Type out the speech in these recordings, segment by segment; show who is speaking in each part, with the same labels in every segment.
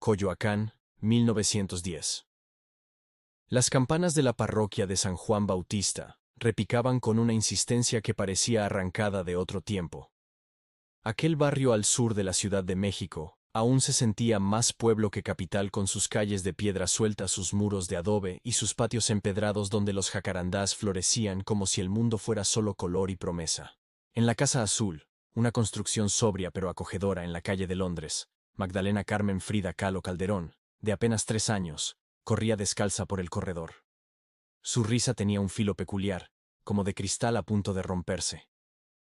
Speaker 1: Coyoacán, 1910. Las campanas de la parroquia de San Juan Bautista repicaban con una insistencia que parecía arrancada de otro tiempo. Aquel barrio al sur de la Ciudad de México aún se sentía más pueblo que capital, con sus calles de piedra suelta, sus muros de adobe y sus patios empedrados donde los jacarandás florecían como si el mundo fuera solo color y promesa. En la Casa Azul, una construcción sobria pero acogedora en la calle de Londres, Magdalena Carmen Frida Kahlo Calderón, de apenas 3 años, corría descalza por el corredor. Su risa tenía un filo peculiar, como de cristal a punto de romperse.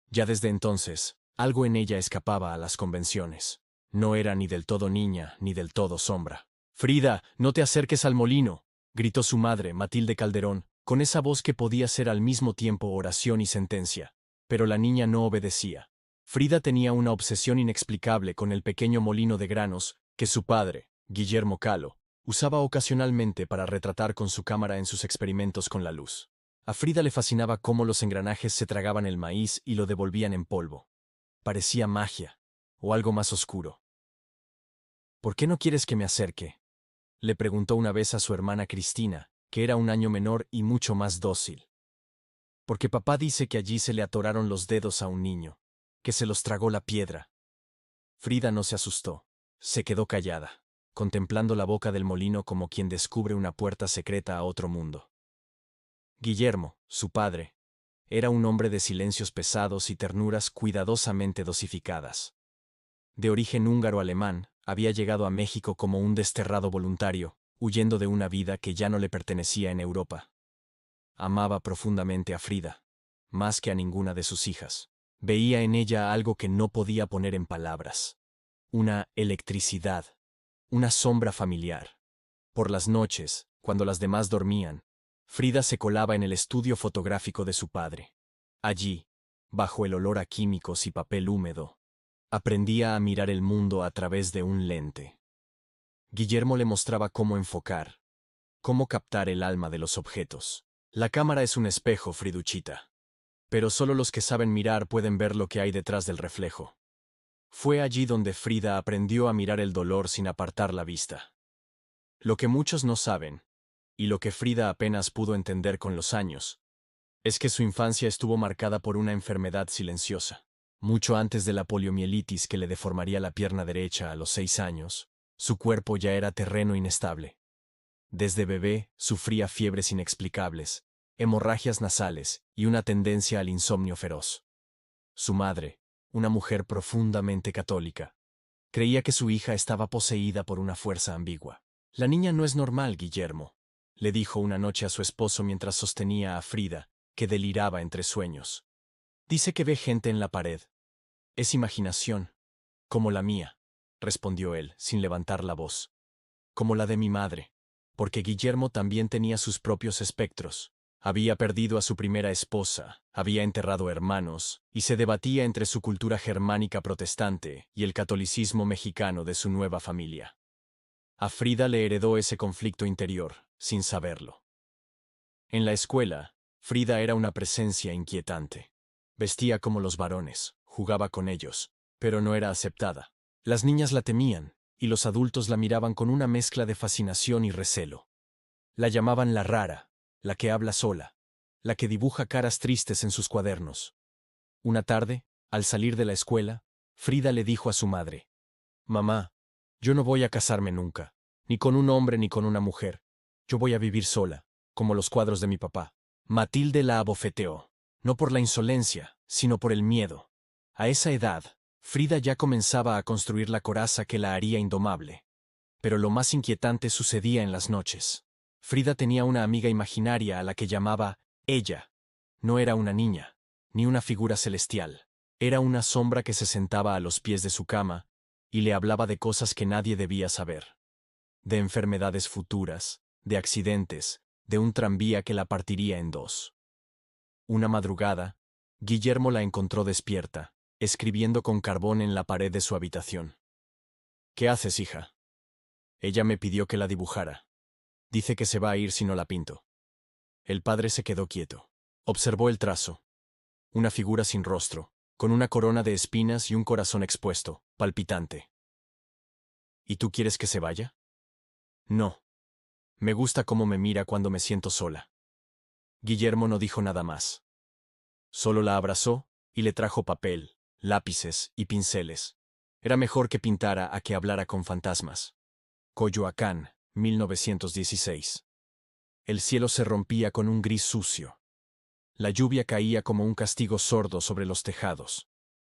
Speaker 1: Ya desde entonces, algo en ella escapaba a las convenciones. No era ni del todo niña, ni del todo sombra. «Frida, no te acerques al molino», gritó su madre, Matilde Calderón, con esa voz que podía ser al mismo tiempo oración y sentencia. Pero la niña no obedecía. Frida tenía una obsesión inexplicable con el pequeño molino de granos que su padre, Guillermo Kahlo, usaba ocasionalmente para retratar con su cámara en sus experimentos con la luz. A Frida le fascinaba cómo los engranajes se tragaban el maíz y lo devolvían en polvo. Parecía magia, o algo más oscuro. «¿Por qué no quieres que me acerque?», le preguntó una vez a su hermana Cristina, que era un año menor y mucho más dócil. «Porque papá dice que allí se le atoraron los dedos a un niño, que se los tragó la piedra». Frida no se asustó, se quedó callada, contemplando la boca del molino como quien descubre una puerta secreta a otro mundo. Guillermo, su padre, era un hombre de silencios pesados y ternuras cuidadosamente dosificadas. De origen húngaro-alemán, había llegado a México como un desterrado voluntario, huyendo de una vida que ya no le pertenecía en Europa. Amaba profundamente a Frida, más que a ninguna de sus hijas. Veía en ella algo que no podía poner en palabras. Una electricidad, una sombra familiar. Por las noches, cuando las demás dormían, Frida se colaba en el estudio fotográfico de su padre. Allí, bajo el olor a químicos y papel húmedo, aprendía a mirar el mundo a través de un lente. Guillermo le mostraba cómo enfocar, cómo captar el alma de los objetos. «La cámara es un espejo, Friduchita. Pero solo los que saben mirar pueden ver lo que hay detrás del reflejo». Fue allí donde Frida aprendió a mirar el dolor sin apartar la vista. Lo que muchos no saben, y lo que Frida apenas pudo entender con los años, es que su infancia estuvo marcada por una enfermedad silenciosa. Mucho antes de la poliomielitis que le deformaría la pierna derecha a los 6 años, su cuerpo ya era terreno inestable. Desde bebé sufría fiebres inexplicables, hemorragias nasales y una tendencia al insomnio feroz. Su madre, una mujer profundamente católica, creía que su hija estaba poseída por una fuerza ambigua. «La niña no es normal, Guillermo», le dijo una noche a su esposo mientras sostenía a Frida, que deliraba entre sueños. «Dice que ve gente en la pared. Es imaginación, como la mía», respondió él, sin levantar la voz. «Como la de mi madre», porque Guillermo también tenía sus propios espectros. Había perdido a su primera esposa, había enterrado hermanos, y se debatía entre su cultura germánica protestante y el catolicismo mexicano de su nueva familia. A Frida le heredó ese conflicto interior, sin saberlo. En la escuela, Frida era una presencia inquietante. Vestía como los varones, jugaba con ellos, pero no era aceptada. Las niñas la temían, y los adultos la miraban con una mezcla de fascinación y recelo. La llamaban la rara, la que habla sola, la que dibuja caras tristes en sus cuadernos. Una tarde, al salir de la escuela, Frida le dijo a su madre: «Mamá, yo no voy a casarme nunca, ni con un hombre ni con una mujer. Yo voy a vivir sola, como los cuadros de mi papá». Matilde la abofeteó, no por la insolencia, sino por el miedo. A esa edad, Frida ya comenzaba a construir la coraza que la haría indomable. Pero lo más inquietante sucedía en las noches. Frida tenía una amiga imaginaria a la que llamaba ella. No era una niña, ni una figura celestial. Era una sombra que se sentaba a los pies de su cama y le hablaba de cosas que nadie debía saber. De enfermedades futuras, de accidentes, de un tranvía que la partiría en dos. Una madrugada, Guillermo la encontró despierta, escribiendo con carbón en la pared de su habitación. «¿Qué haces, hija?». «Ella me pidió que la dibujara. Dice que se va a ir si no la pinto». El padre se quedó quieto. Observó el trazo. Una figura sin rostro, con una corona de espinas y un corazón expuesto, palpitante. ¿Y tú quieres que se vaya? No. Me gusta cómo me mira cuando me siento sola. Guillermo no dijo nada más. Solo la abrazó y le trajo papel, lápices y pinceles. Era mejor que pintara a que hablara con fantasmas. Coyoacán, 1916. El cielo se rompía con un gris sucio. La lluvia caía como un castigo sordo sobre los tejados.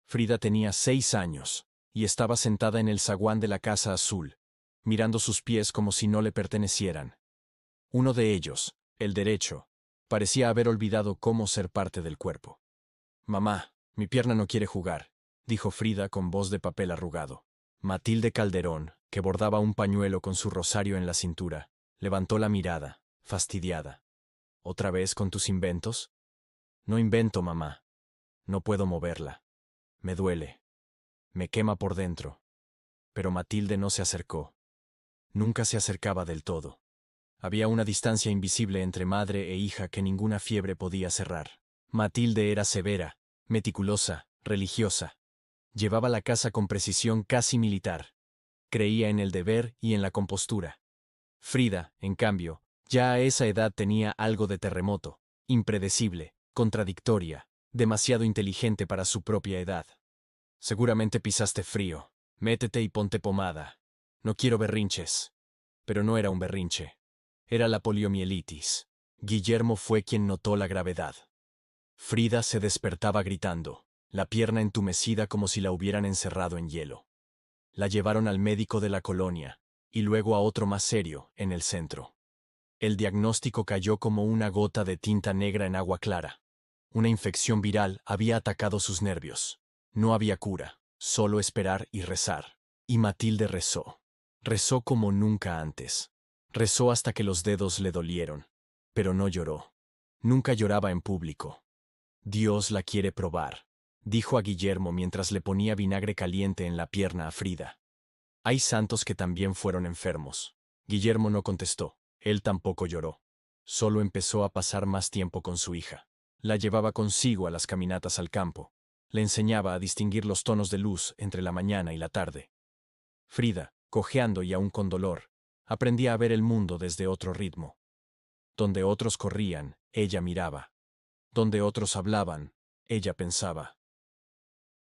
Speaker 1: Frida tenía 6 años y estaba sentada en el zaguán de la casa azul, mirando sus pies como si no le pertenecieran. Uno de ellos, el derecho, parecía haber olvidado cómo ser parte del cuerpo. Mamá, mi pierna no quiere jugar, dijo Frida con voz de papel arrugado. Matilde Calderón, que bordaba un pañuelo con su rosario en la cintura, levantó la mirada, fastidiada. ¿Otra vez con tus inventos? No invento, mamá. No puedo moverla. Me duele. Me quema por dentro. Pero Matilde no se acercó. Nunca se acercaba del todo. Había una distancia invisible entre madre e hija que ninguna fiebre podía cerrar. Matilde era severa, meticulosa, religiosa. Llevaba la casa con precisión casi militar. Creía en el deber y en la compostura. Frida, en cambio, ya a esa edad tenía algo de terremoto, impredecible, contradictoria, demasiado inteligente para su propia edad. Seguramente pisaste frío. Métete y ponte pomada. No quiero berrinches. Pero no era un berrinche. Era la poliomielitis. Guillermo fue quien notó la gravedad. Frida se despertaba gritando, la pierna entumecida como si la hubieran encerrado en hielo. La llevaron al médico de la colonia, y luego a otro más serio, en el centro. El diagnóstico cayó como una gota de tinta negra en agua clara. Una infección viral había atacado sus nervios. No había cura, solo esperar y rezar. Y Matilde rezó. Rezó como nunca antes. Rezó hasta que los dedos le dolieron. Pero no lloró. Nunca lloraba en público. Dios la quiere probar, dijo a Guillermo mientras le ponía vinagre caliente en la pierna a Frida. Hay santos que también fueron enfermos. Guillermo no contestó. Él tampoco lloró. Solo empezó a pasar más tiempo con su hija. La llevaba consigo a las caminatas al campo. Le enseñaba a distinguir los tonos de luz entre la mañana y la tarde. Frida, cojeando y aún con dolor, aprendía a ver el mundo desde otro ritmo. Donde otros corrían, ella miraba. Donde otros hablaban, ella pensaba.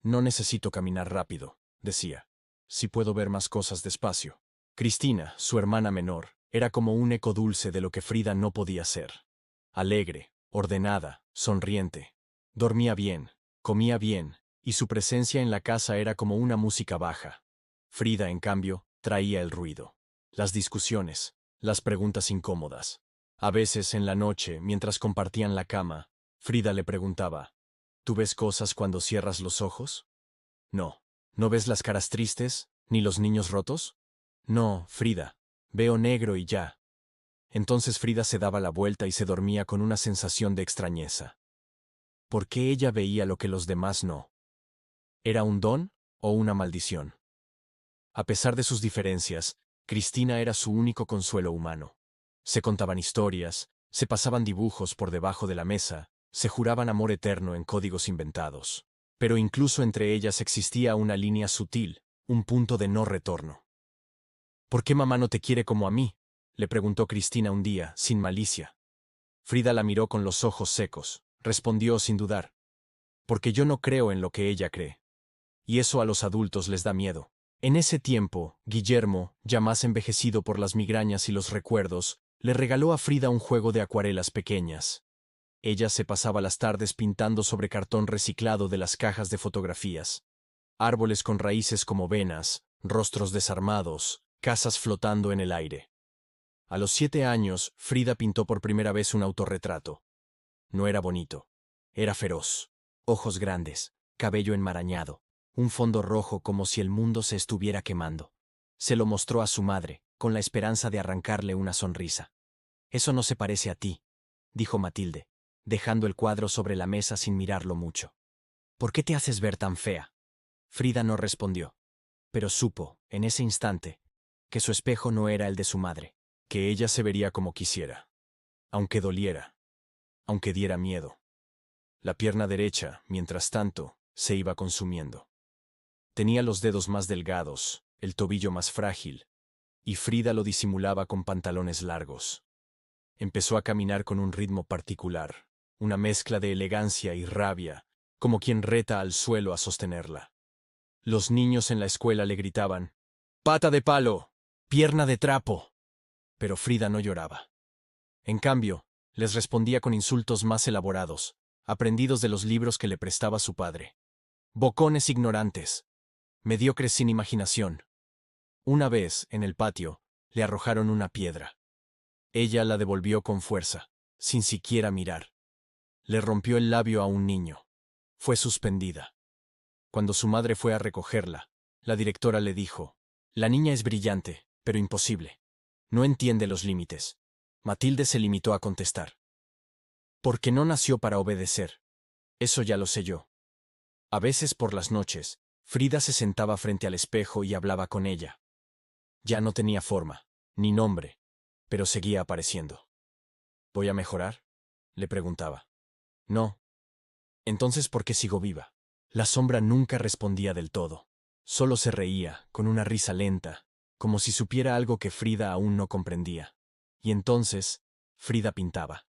Speaker 1: No necesito caminar rápido, decía. Si puedo ver más cosas despacio. Cristina, su hermana menor, era como un eco dulce de lo que Frida no podía ser. Alegre, ordenada, sonriente. Dormía bien, comía bien, y su presencia en la casa era como una música baja. Frida, en cambio, traía el ruido. Las discusiones, las preguntas incómodas. A veces, en la noche, mientras compartían la cama, Frida le preguntaba, ¿tú ves cosas cuando cierras los ojos? No. ¿No ves las caras tristes, ni los niños rotos? No, Frida. Veo negro y ya. Entonces Frida se daba la vuelta y se dormía con una sensación de extrañeza. ¿Por qué ella veía lo que los demás no? ¿Era un don o una maldición? A pesar de sus diferencias, Cristina era su único consuelo humano. Se contaban historias, se pasaban dibujos por debajo de la mesa, se juraban amor eterno en códigos inventados. Pero incluso entre ellas existía una línea sutil, un punto de no retorno. ¿Por qué mamá no te quiere como a mí?, le preguntó Cristina un día, sin malicia. Frida la miró con los ojos secos, respondió sin dudar. Porque yo no creo en lo que ella cree. Y eso a los adultos les da miedo. En ese tiempo, Guillermo, ya más envejecido por las migrañas y los recuerdos, le regaló a Frida un juego de acuarelas pequeñas. Ella se pasaba las tardes pintando sobre cartón reciclado de las cajas de fotografías. Árboles con raíces como venas, rostros desarmados, casas flotando en el aire. A los 7 años, Frida pintó por primera vez un autorretrato. No era bonito. Era feroz. Ojos grandes, cabello enmarañado, un fondo rojo como si el mundo se estuviera quemando. Se lo mostró a su madre, con la esperanza de arrancarle una sonrisa. Eso no se parece a ti, dijo Matilde, dejando el cuadro sobre la mesa sin mirarlo mucho. ¿Por qué te haces ver tan fea? Frida no respondió, pero supo, en ese instante, que su espejo no era el de su madre, que ella se vería como quisiera, aunque doliera, aunque diera miedo. La pierna derecha, mientras tanto, se iba consumiendo. Tenía los dedos más delgados, el tobillo más frágil, y Frida lo disimulaba con pantalones largos. Empezó a caminar con un ritmo particular, una mezcla de elegancia y rabia, como quien reta al suelo a sostenerla. Los niños en la escuela le gritaban, «¡Pata de palo! ¡Pierna de trapo!». Pero Frida no lloraba. En cambio, les respondía con insultos más elaborados, aprendidos de los libros que le prestaba su padre. «Bocones ignorantes, mediocres sin imaginación». Una vez, en el patio, le arrojaron una piedra. Ella la devolvió con fuerza, sin siquiera mirar. Le rompió el labio a un niño. Fue suspendida. Cuando su madre fue a recogerla, la directora le dijo, «La niña es brillante, pero imposible. No entiende los límites». Matilde se limitó a contestar, «Porque no nació para obedecer. Eso ya lo sé yo». A veces por las noches, Frida se sentaba frente al espejo y hablaba con ella. Ya no tenía forma, ni nombre, pero seguía apareciendo. «¿Voy a mejorar?», le preguntaba. «No». «Entonces, ¿por qué sigo viva?». La sombra nunca respondía del todo. Solo se reía, con una risa lenta, como si supiera algo que Frida aún no comprendía. Y entonces, Frida pintaba.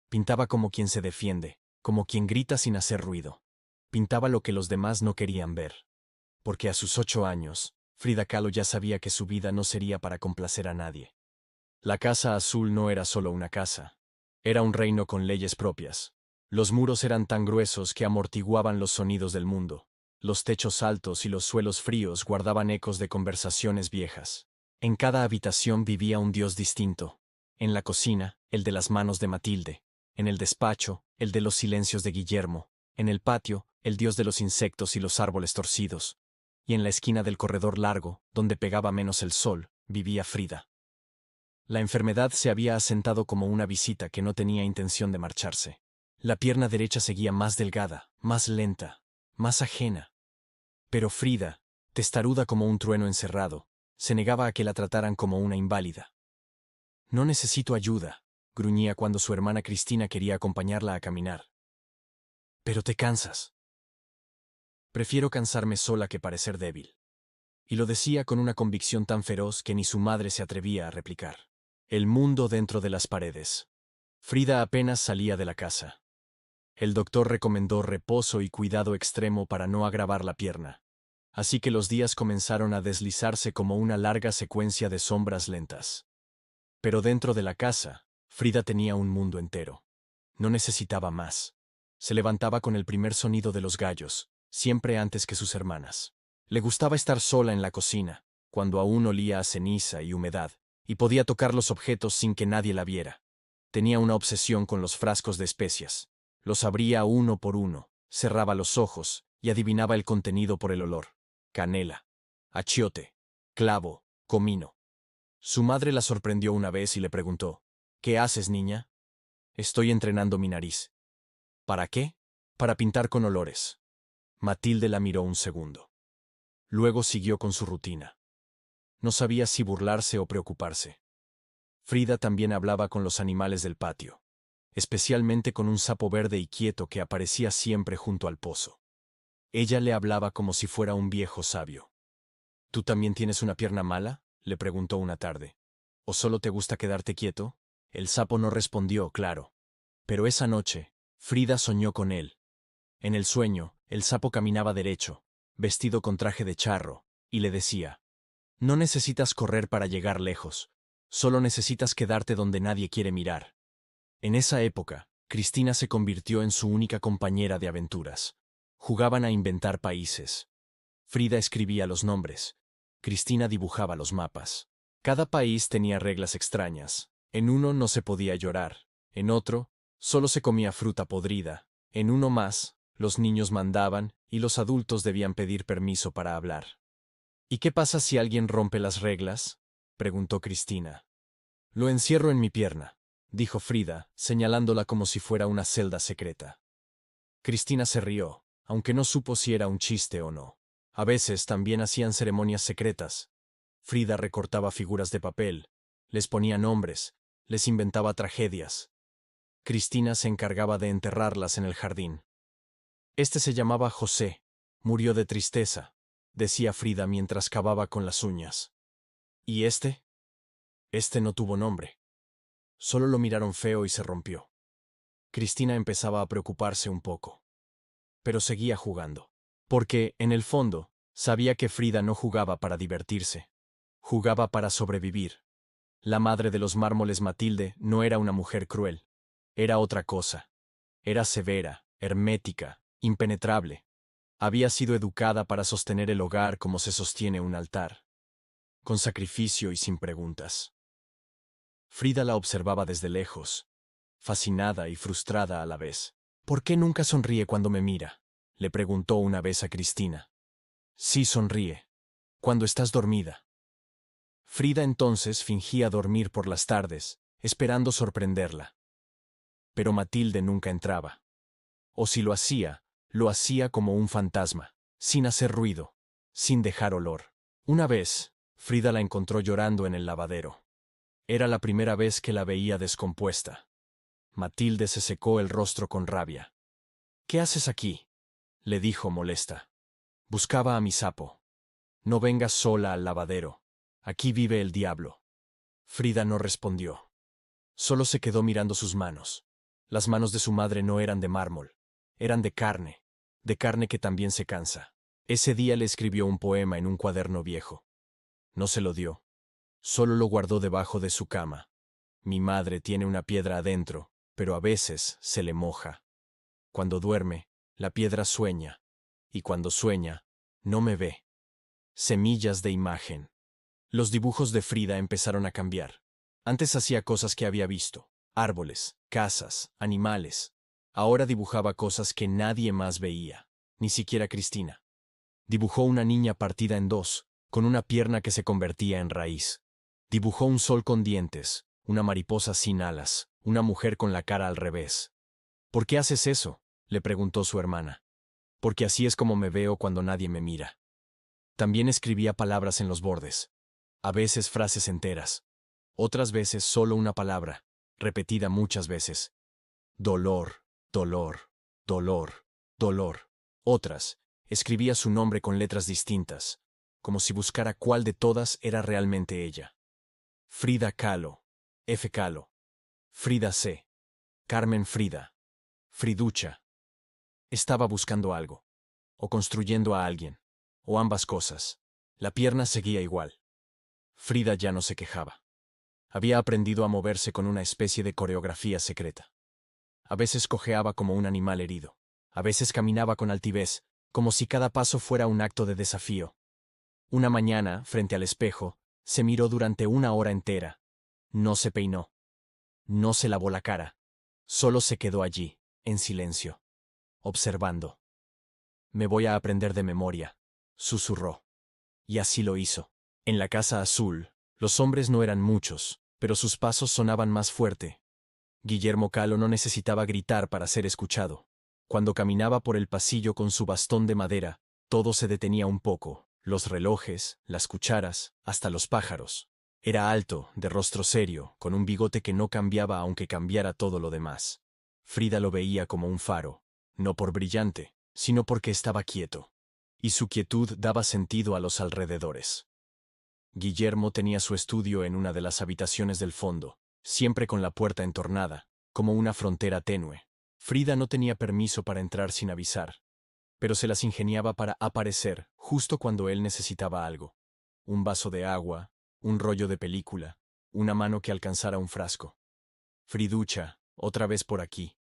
Speaker 1: Pintaba como quien se defiende, como quien grita sin hacer ruido. Pintaba lo que los demás no querían ver. Porque a sus 8 años, Frida Kahlo ya sabía que su vida no sería para complacer a nadie. La Casa Azul no era solo una casa. Era un reino con leyes propias. Los muros eran tan gruesos que amortiguaban los sonidos del mundo. Los techos altos y los suelos fríos guardaban ecos de conversaciones viejas. En cada habitación vivía un dios distinto. En la cocina, el de las manos de Matilde. En el despacho, el de los silencios de Guillermo. En el patio, el dios de los insectos y los árboles torcidos. Y en la esquina del corredor largo, donde pegaba menos el sol, vivía Frida. La enfermedad se había asentado como una visita que no tenía intención de marcharse. La pierna derecha seguía más delgada, más lenta, más ajena. Pero Frida, testaruda como un trueno encerrado, se negaba a que la trataran como una inválida. «No necesito ayuda», gruñía cuando su hermana Cristina quería acompañarla a caminar. «Pero te cansas». «Prefiero cansarme sola que parecer débil». Y lo decía con una convicción tan feroz que ni su madre se atrevía a replicar. El mundo dentro de las paredes. Frida apenas salía de la casa. El doctor recomendó reposo y cuidado extremo para no agravar la pierna. Así que los días comenzaron a deslizarse como una larga secuencia de sombras lentas. Pero dentro de la casa, Frida tenía un mundo entero. No necesitaba más. Se levantaba con el primer sonido de los gallos, siempre antes que sus hermanas. Le gustaba estar sola en la cocina, cuando aún olía a ceniza y humedad, y podía tocar los objetos sin que nadie la viera. Tenía una obsesión con los frascos de especias. Los abría uno por uno, cerraba los ojos y adivinaba el contenido por el olor. Canela, achiote, clavo, comino. Su madre la sorprendió una vez y le preguntó, «¿Qué haces, niña?». «Estoy entrenando mi nariz». «¿Para qué?». «Para pintar con olores». Matilde la miró un segundo. Luego siguió con su rutina. No sabía si burlarse o preocuparse. Frida también hablaba con los animales del patio, especialmente con un sapo verde y quieto que aparecía siempre junto al pozo. Ella le hablaba como si fuera un viejo sabio. «¿Tú también tienes una pierna mala?», le preguntó una tarde. «¿O solo te gusta quedarte quieto?». El sapo no respondió, claro. Pero esa noche, Frida soñó con él. En el sueño, el sapo caminaba derecho, vestido con traje de charro, y le decía, «No necesitas correr para llegar lejos, solo necesitas quedarte donde nadie quiere mirar». En esa época, Cristina se convirtió en su única compañera de aventuras. Jugaban a inventar países. Frida escribía los nombres. Cristina dibujaba los mapas. Cada país tenía reglas extrañas. En uno no se podía llorar. En otro, solo se comía fruta podrida. En uno más, los niños mandaban y los adultos debían pedir permiso para hablar. «¿Y qué pasa si alguien rompe las reglas?», preguntó Cristina. «Lo encierro en mi pierna», dijo Frida, señalándola como si fuera una celda secreta. Cristina se rió, aunque no supo si era un chiste o no. A veces también hacían ceremonias secretas. Frida recortaba figuras de papel, les ponía nombres, les inventaba tragedias. Cristina se encargaba de enterrarlas en el jardín. Este se llamaba José, murió de tristeza. decía Frida mientras cavaba con las uñas. ¿Y este? Este no tuvo nombre. Solo lo miraron feo y se rompió. Cristina empezaba a preocuparse un poco. Pero seguía jugando. Porque, en el fondo, sabía que Frida no jugaba para divertirse. Jugaba para sobrevivir. La madre de los mármoles, Matilde, no era una mujer cruel. Era otra cosa. Era severa, hermética, impenetrable. Había sido educada para sostener el hogar como se sostiene un altar. Con sacrificio y sin preguntas. Frida la observaba desde lejos, fascinada y frustrada a la vez. ¿Por qué nunca sonríe cuando me mira?, le preguntó una vez a Cristina. Sí, sonríe. Cuando estás dormida. Frida entonces fingía dormir por las tardes, esperando sorprenderla. Pero Matilde nunca entraba. O si lo hacía como un fantasma, sin hacer ruido, sin dejar olor. Una vez, Frida la encontró llorando en el lavadero. Era la primera vez que la veía descompuesta. Matilde se secó el rostro con rabia. ¿Qué haces aquí?, le dijo molesta. Buscaba a mi sapo. No vengas sola al lavadero. Aquí vive el diablo. Frida no respondió. Solo se quedó mirando sus manos. Las manos de su madre no eran de mármol. Eran de carne que también se cansa. Ese día le escribió un poema en un cuaderno viejo. No se lo dio. Solo lo guardó debajo de su cama. Mi madre tiene una piedra adentro, pero a veces se le moja. Cuando duerme, la piedra sueña, y cuando sueña, no me ve. Semillas de imagen. Los dibujos de Frida empezaron a cambiar. Antes hacía cosas que había visto: árboles, casas, animales. Ahora dibujaba cosas que nadie más veía, ni siquiera Cristina. Dibujó una niña partida en dos, con una pierna que se convertía en raíz. Dibujó un sol con dientes, una mariposa sin alas, una mujer con la cara al revés. ¿Por qué haces eso?, le preguntó su hermana. Porque así es como me veo cuando nadie me mira. También escribía palabras en los bordes. A veces frases enteras. Otras veces solo una palabra, repetida muchas veces. Dolor, dolor, dolor, dolor. Otras, escribía su nombre con letras distintas, como si buscara cuál de todas era realmente ella. Frida Kahlo, F. Kahlo, Frida C., Carmen Frida, Friducha. Estaba buscando algo, o construyendo a alguien, o ambas cosas. La pierna seguía igual. Frida ya no se quejaba. Había aprendido a moverse con una especie de coreografía secreta. A veces cojeaba como un animal herido. A veces caminaba con altivez, como si cada paso fuera un acto de desafío. Una mañana, frente al espejo, se miró durante una hora entera. No se peinó. No se lavó la cara. Solo se quedó allí, en silencio, observando. Me voy a aprender de memoria, susurró. Y así lo hizo. En la casa azul, los hombres no eran muchos, pero sus pasos sonaban más fuerte. Guillermo Kahlo no necesitaba gritar para ser escuchado. Cuando caminaba por el pasillo con su bastón de madera, todo se detenía un poco: los relojes, las cucharas, hasta los pájaros. Era alto, de rostro serio, con un bigote que no cambiaba aunque cambiara todo lo demás. Frida lo veía como un faro, no por brillante, sino porque estaba quieto. Y su quietud daba sentido a los alrededores. Guillermo tenía su estudio en una de las habitaciones del fondo, siempre con la puerta entornada, como una frontera tenue. Frida no tenía permiso para entrar sin avisar, pero se las ingeniaba para aparecer justo cuando él necesitaba algo: un vaso de agua, un rollo de película, una mano que alcanzara un frasco. Friducha, otra vez por aquí,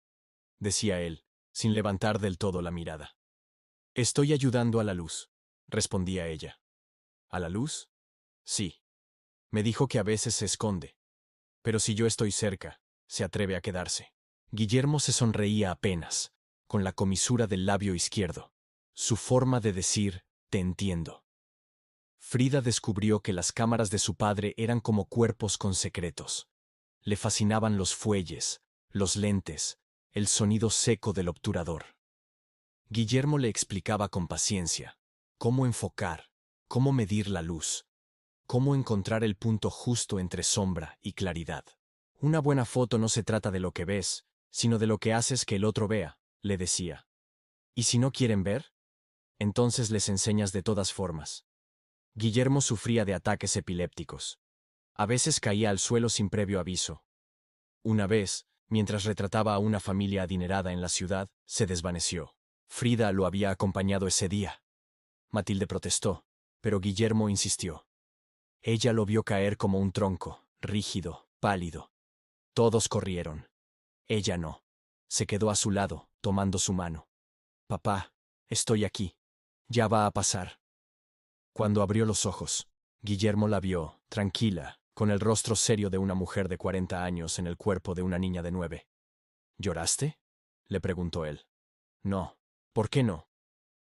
Speaker 1: decía él, sin levantar del todo la mirada. Estoy ayudando a la luz, respondía ella. ¿A la luz? Sí. Me dijo que a veces se esconde. Pero si yo estoy cerca, se atreve a quedarse. Guillermo se sonreía apenas, con la comisura del labio izquierdo. Su forma de decir, te entiendo. Frida descubrió que las cámaras de su padre eran como cuerpos con secretos. Le fascinaban los fuelles, los lentes, el sonido seco del obturador. Guillermo le explicaba con paciencia cómo enfocar, cómo medir la luz, cómo encontrar el punto justo entre sombra y claridad. Una buena foto no se trata de lo que ves, sino de lo que haces que el otro vea, le decía. ¿Y si no quieren ver? Entonces les enseñas de todas formas. Guillermo sufría de ataques epilépticos. A veces caía al suelo sin previo aviso. Una vez, mientras retrataba a una familia adinerada en la ciudad, se desvaneció. Frida lo había acompañado ese día. Matilde protestó, pero Guillermo insistió. Ella lo vio caer como un tronco, rígido, pálido. Todos corrieron. Ella no. Se quedó a su lado, tomando su mano. Papá, estoy aquí. Ya va a pasar. Cuando abrió los ojos, Guillermo la vio, tranquila, con el rostro serio de una mujer de 40 años en el cuerpo de una niña de 9. ¿Lloraste?, le preguntó él. No. ¿Por qué no?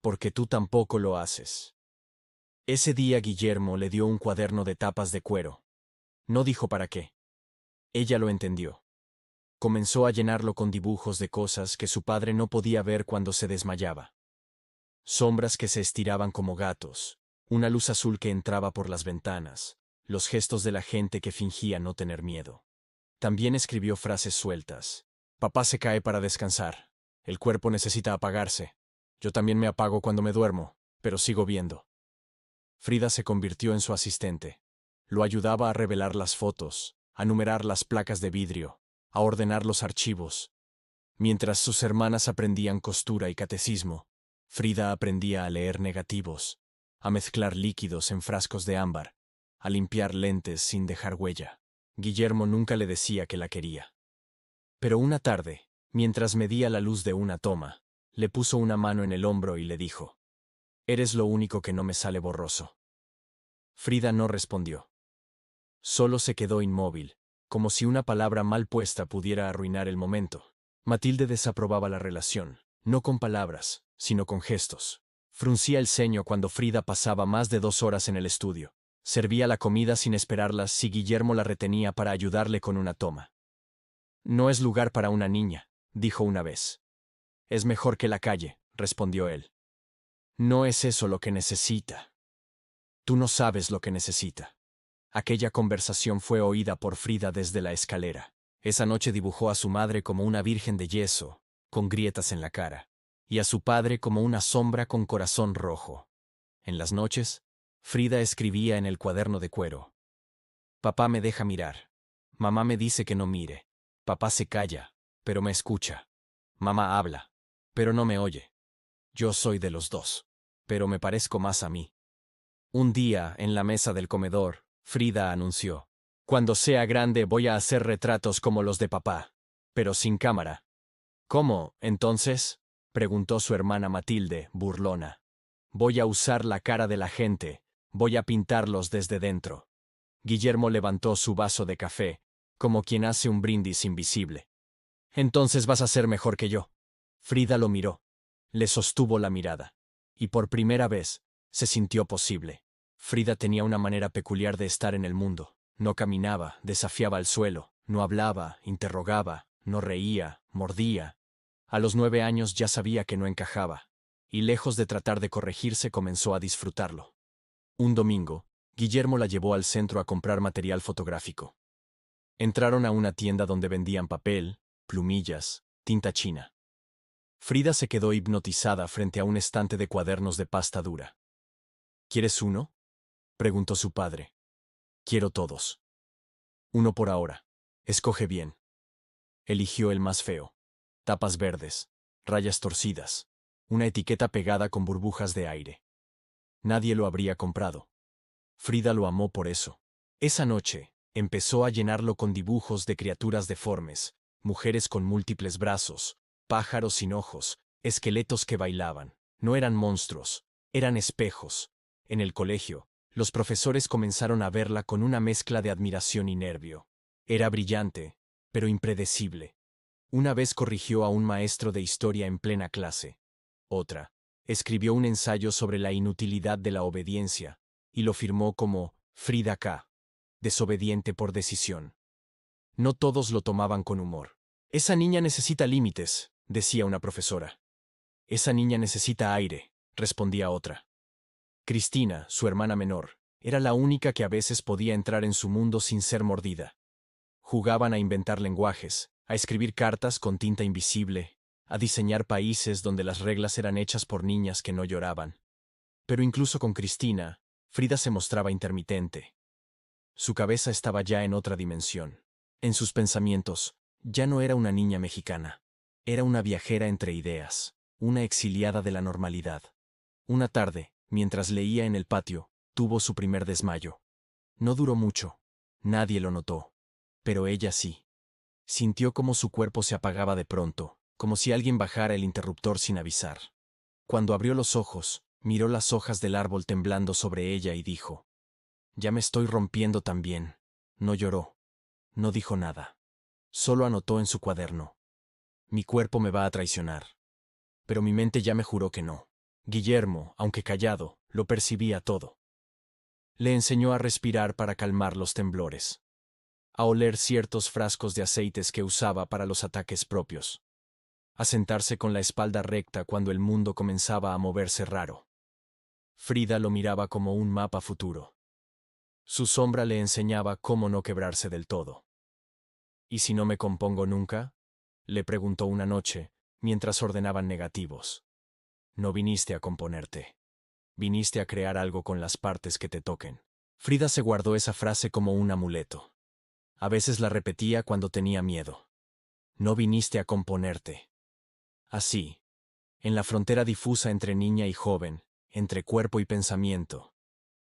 Speaker 1: Porque tú tampoco lo haces. Ese día Guillermo le dio un cuaderno de tapas de cuero. No dijo para qué. Ella lo entendió. Comenzó a llenarlo con dibujos de cosas que su padre no podía ver cuando se desmayaba. Sombras que se estiraban como gatos, una luz azul que entraba por las ventanas, los gestos de la gente que fingía no tener miedo. También escribió frases sueltas. Papá se cae para descansar. El cuerpo necesita apagarse. Yo también me apago cuando me duermo, pero sigo viendo. Frida se convirtió en su asistente. Lo ayudaba a revelar las fotos, a numerar las placas de vidrio, a ordenar los archivos. Mientras sus hermanas aprendían costura y catecismo, Frida aprendía a leer negativos, a mezclar líquidos en frascos de ámbar, a limpiar lentes sin dejar huella. Guillermo nunca le decía que la quería. Pero una tarde, mientras medía la luz de una toma, le puso una mano en el hombro y le dijo: «Eres lo único que no me sale borroso». Frida no respondió. Solo se quedó inmóvil, como si una palabra mal puesta pudiera arruinar el momento. Matilde desaprobaba la relación, no con palabras, sino con gestos. Fruncía el ceño cuando Frida pasaba más de 2 horas en el estudio. Servía la comida sin esperarla si Guillermo la retenía para ayudarle con una toma. «No es lugar para una niña», dijo una vez. «Es mejor que la calle», respondió él. «No es eso lo que necesita». «Tú no sabes lo que necesita». Aquella conversación fue oída por Frida desde la escalera. Esa noche dibujó a su madre como una virgen de yeso, con grietas en la cara, y a su padre como una sombra con corazón rojo. En las noches, Frida escribía en el cuaderno de cuero: «Papá me deja mirar. Mamá me dice que no mire. Papá se calla, pero me escucha. Mamá habla, pero no me oye. Yo soy de los dos, pero me parezco más a mí». Un día, en la mesa del comedor, Frida anunció: «Cuando sea grande voy a hacer retratos como los de papá, pero sin cámara». «¿Cómo, entonces?», preguntó su hermana Matilde, burlona. «Voy a usar la cara de la gente, voy a pintarlos desde dentro». Guillermo levantó su vaso de café, como quien hace un brindis invisible. «Entonces vas a ser mejor que yo». Frida lo miró. Le sostuvo la mirada. Y por primera vez, se sintió posible. Frida tenía una manera peculiar de estar en el mundo. No caminaba, desafiaba al suelo, no hablaba, interrogaba, no reía, mordía. A los 9 años ya sabía que no encajaba, y lejos de tratar de corregirse comenzó a disfrutarlo. Un domingo, Guillermo la llevó al centro a comprar material fotográfico. Entraron a una tienda donde vendían papel, plumillas, tinta china. Frida se quedó hipnotizada frente a un estante de cuadernos de pasta dura. «¿Quieres uno?», preguntó su padre. «Quiero todos». «Uno por ahora. Escoge bien». Eligió el más feo. Tapas verdes, rayas torcidas, una etiqueta pegada con burbujas de aire. Nadie lo habría comprado. Frida lo amó por eso. Esa noche, empezó a llenarlo con dibujos de criaturas deformes, mujeres con múltiples brazos, pájaros sin ojos, esqueletos que bailaban. No eran monstruos, eran espejos. En el colegio, los profesores comenzaron a verla con una mezcla de admiración y nervio. Era brillante, pero impredecible. Una vez corrigió a un maestro de historia en plena clase. Otra, escribió un ensayo sobre la inutilidad de la obediencia, y lo firmó como Frida K., desobediente por decisión. No todos lo tomaban con humor. «Esa niña necesita límites», decía una profesora. «Esa niña necesita aire», respondía otra. Cristina, su hermana menor, era la única que a veces podía entrar en su mundo sin ser mordida. Jugaban a inventar lenguajes, a escribir cartas con tinta invisible, a diseñar países donde las reglas eran hechas por niñas que no lloraban. Pero incluso con Cristina, Frida se mostraba intermitente. Su cabeza estaba ya en otra dimensión. En sus pensamientos, ya no era una niña mexicana. Era una viajera entre ideas, una exiliada de la normalidad. Una tarde, mientras leía en el patio, tuvo su primer desmayo. No duró mucho. Nadie lo notó. Pero ella sí. Sintió como su cuerpo se apagaba de pronto, como si alguien bajara el interruptor sin avisar. Cuando abrió los ojos, miró las hojas del árbol temblando sobre ella y dijo: «Ya me estoy rompiendo también». No lloró. No dijo nada. Solo anotó en su cuaderno: «Mi cuerpo me va a traicionar». Pero mi mente ya me juró que no. Guillermo, aunque callado, lo percibía todo. Le enseñó a respirar para calmar los temblores, a oler ciertos frascos de aceites que usaba para los ataques propios, a sentarse con la espalda recta cuando el mundo comenzaba a moverse raro. Frida lo miraba como un mapa futuro. Su sombra le enseñaba cómo no quebrarse del todo. «¿Y si no me compongo nunca?», le preguntó una noche, mientras ordenaban negativos. «No viniste a componerte. Viniste a crear algo con las partes que te toquen». Frida se guardó esa frase como un amuleto. A veces la repetía cuando tenía miedo. «No viniste a componerte». Así, en la frontera difusa entre niña y joven, entre cuerpo y pensamiento,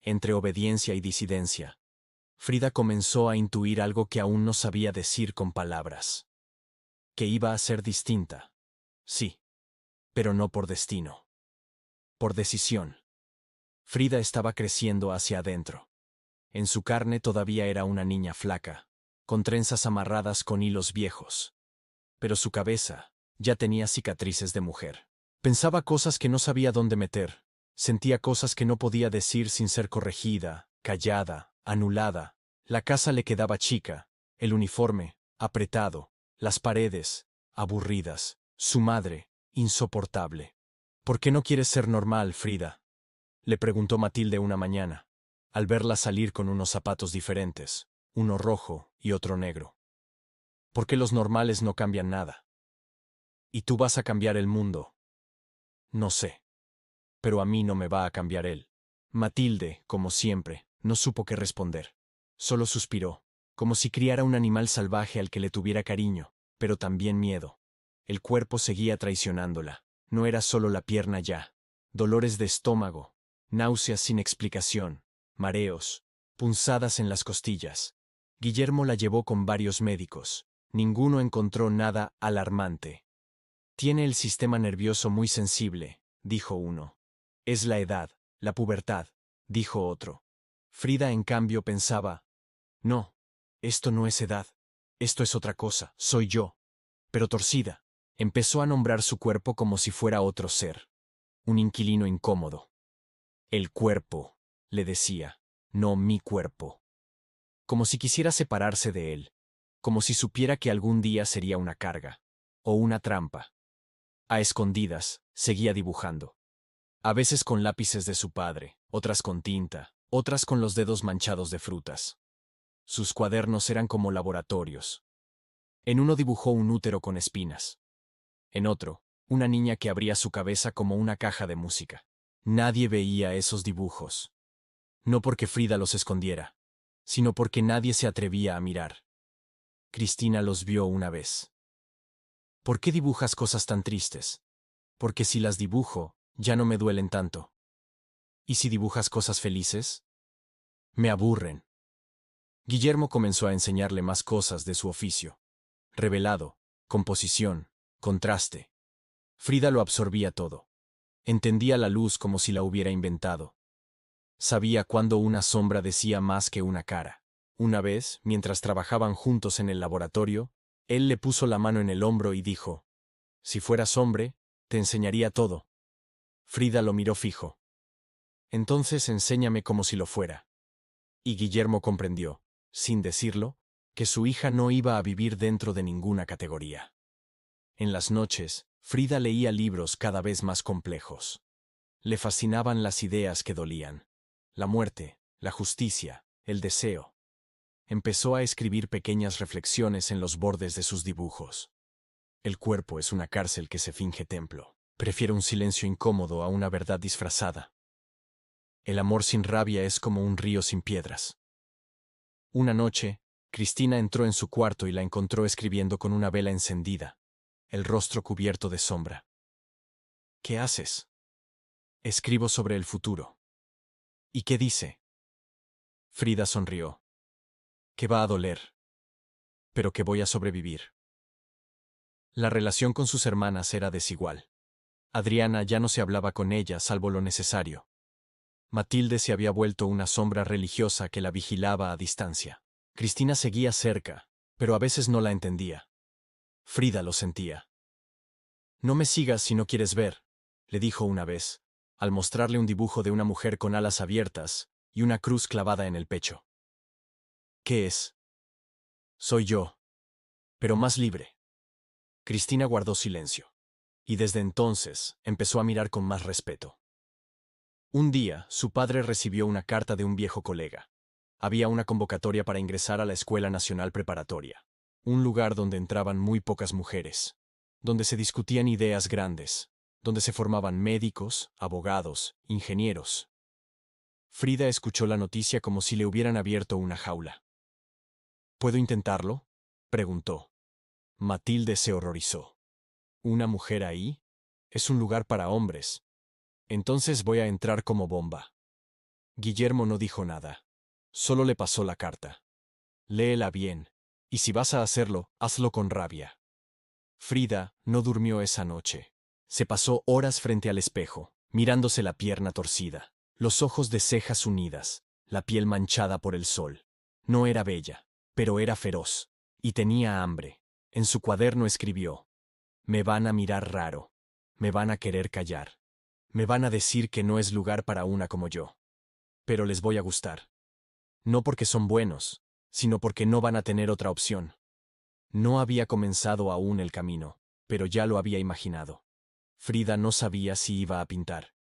Speaker 1: entre obediencia y disidencia, Frida comenzó a intuir algo que aún no sabía decir con palabras. Que iba a ser distinta. Sí, pero no por destino. Por decisión. Frida estaba creciendo hacia adentro. En su carne todavía era una niña flaca, con trenzas amarradas con hilos viejos. Pero su cabeza ya tenía cicatrices de mujer. Pensaba cosas que no sabía dónde meter. Sentía cosas que no podía decir sin ser corregida, callada, anulada. La casa le quedaba chica, el uniforme, apretado, las paredes, aburridas, su madre, insoportable. «¿Por qué no quieres ser normal, Frida?», le preguntó Matilde una mañana, al verla salir con unos zapatos diferentes, uno rojo y otro negro. «¿Por qué los normales no cambian nada? Y tú vas a cambiar el mundo». «No sé. Pero a mí no me va a cambiar él». Matilde, como siempre, no supo qué responder. Solo suspiró, como si criara un animal salvaje al que le tuviera cariño, pero también miedo. El cuerpo seguía traicionándola. No era solo la pierna ya. Dolores de estómago, náuseas sin explicación, mareos, punzadas en las costillas. Guillermo la llevó con varios médicos. Ninguno encontró nada alarmante. «Tiene el sistema nervioso muy sensible», dijo uno. «Es la edad, la pubertad», dijo otro. Frida, en cambio, pensaba: «No, esto no es edad. Esto es otra cosa, soy yo». Pero torcida. Empezó a nombrar su cuerpo como si fuera otro ser. Un inquilino incómodo. «El cuerpo», le decía, «no mi cuerpo». Como si quisiera separarse de él. Como si supiera que algún día sería una carga. O una trampa. A escondidas, seguía dibujando. A veces con lápices de su padre, otras con tinta, otras con los dedos manchados de frutas. Sus cuadernos eran como laboratorios. En uno dibujó un útero con espinas. En otro, una niña que abría su cabeza como una caja de música. Nadie veía esos dibujos. No porque Frida los escondiera, sino porque nadie se atrevía a mirar. Cristina los vio una vez. «¿Por qué dibujas cosas tan tristes?». «Porque si las dibujo, ya no me duelen tanto». «¿Y si dibujas cosas felices?». «Me aburren». Guillermo comenzó a enseñarle más cosas de su oficio. Revelado, composición, contraste. Frida lo absorbía todo. Entendía la luz como si la hubiera inventado. Sabía cuándo una sombra decía más que una cara. Una vez, mientras trabajaban juntos en el laboratorio, él le puso la mano en el hombro y dijo: «Si fueras hombre, te enseñaría todo». Frida lo miró fijo. «Entonces enséñame como si lo fuera». Y Guillermo comprendió, sin decirlo, que su hija no iba a vivir dentro de ninguna categoría. En las noches, Frida leía libros cada vez más complejos. Le fascinaban las ideas que dolían. La muerte, la justicia, el deseo. Empezó a escribir pequeñas reflexiones en los bordes de sus dibujos. El cuerpo es una cárcel que se finge templo. Prefiero un silencio incómodo a una verdad disfrazada. El amor sin rabia es como un río sin piedras. Una noche, Cristina entró en su cuarto y la encontró escribiendo con una vela encendida, el rostro cubierto de sombra. ¿Qué haces? Escribo sobre el futuro. ¿Y qué dice? Frida sonrió. Que va a doler, pero que voy a sobrevivir. La relación con sus hermanas era desigual. Adriana ya no se hablaba con ella salvo lo necesario. Matilde se había vuelto una sombra religiosa que la vigilaba a distancia. Cristina seguía cerca, pero a veces no la entendía. Frida lo sentía. No me sigas si no quieres ver, le dijo una vez, al mostrarle un dibujo de una mujer con alas abiertas y una cruz clavada en el pecho. ¿Qué es? Soy yo, pero más libre. Cristina guardó silencio, y desde entonces empezó a mirar con más respeto. Un día, su padre recibió una carta de un viejo colega. Había una convocatoria para ingresar a la Escuela Nacional Preparatoria, un lugar donde entraban muy pocas mujeres, donde se discutían ideas grandes, donde se formaban médicos, abogados, ingenieros. Frida escuchó la noticia como si le hubieran abierto una jaula. ¿Puedo intentarlo?, preguntó. Matilde se horrorizó. ¿Una mujer ahí? Es un lugar para hombres. Entonces voy a entrar como bomba. Guillermo no dijo nada. Solo le pasó la carta. Léela bien, y si vas a hacerlo, hazlo con rabia. Frida no durmió esa noche. Se pasó horas frente al espejo, mirándose la pierna torcida, los ojos de cejas unidas, la piel manchada por el sol. No era bella, pero era feroz, y tenía hambre. En su cuaderno escribió: me van a mirar raro, me van a querer callar, me van a decir que no es lugar para una como yo. Pero les voy a gustar. No porque son buenos, sino porque no van a tener otra opción. No había comenzado aún el camino, pero ya lo había imaginado. Frida no sabía si iba a pintar,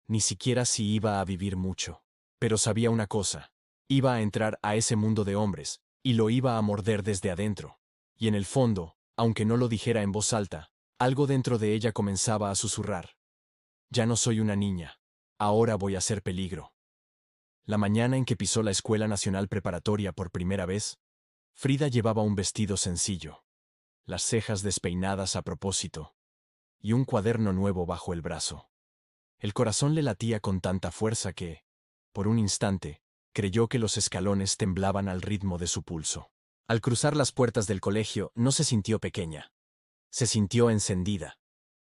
Speaker 1: ni siquiera si iba a vivir mucho. Pero sabía una cosa: iba a entrar a ese mundo de hombres, y lo iba a morder desde adentro. Y en el fondo, aunque no lo dijera en voz alta, algo dentro de ella comenzaba a susurrar: ya no soy una niña, ahora voy a ser peligro. La mañana en que pisó la Escuela Nacional Preparatoria por primera vez, Frida llevaba un vestido sencillo, las cejas despeinadas a propósito, y un cuaderno nuevo bajo el brazo. El corazón le latía con tanta fuerza que, por un instante, creyó que los escalones temblaban al ritmo de su pulso. Al cruzar las puertas del colegio, no se sintió pequeña. Se sintió encendida.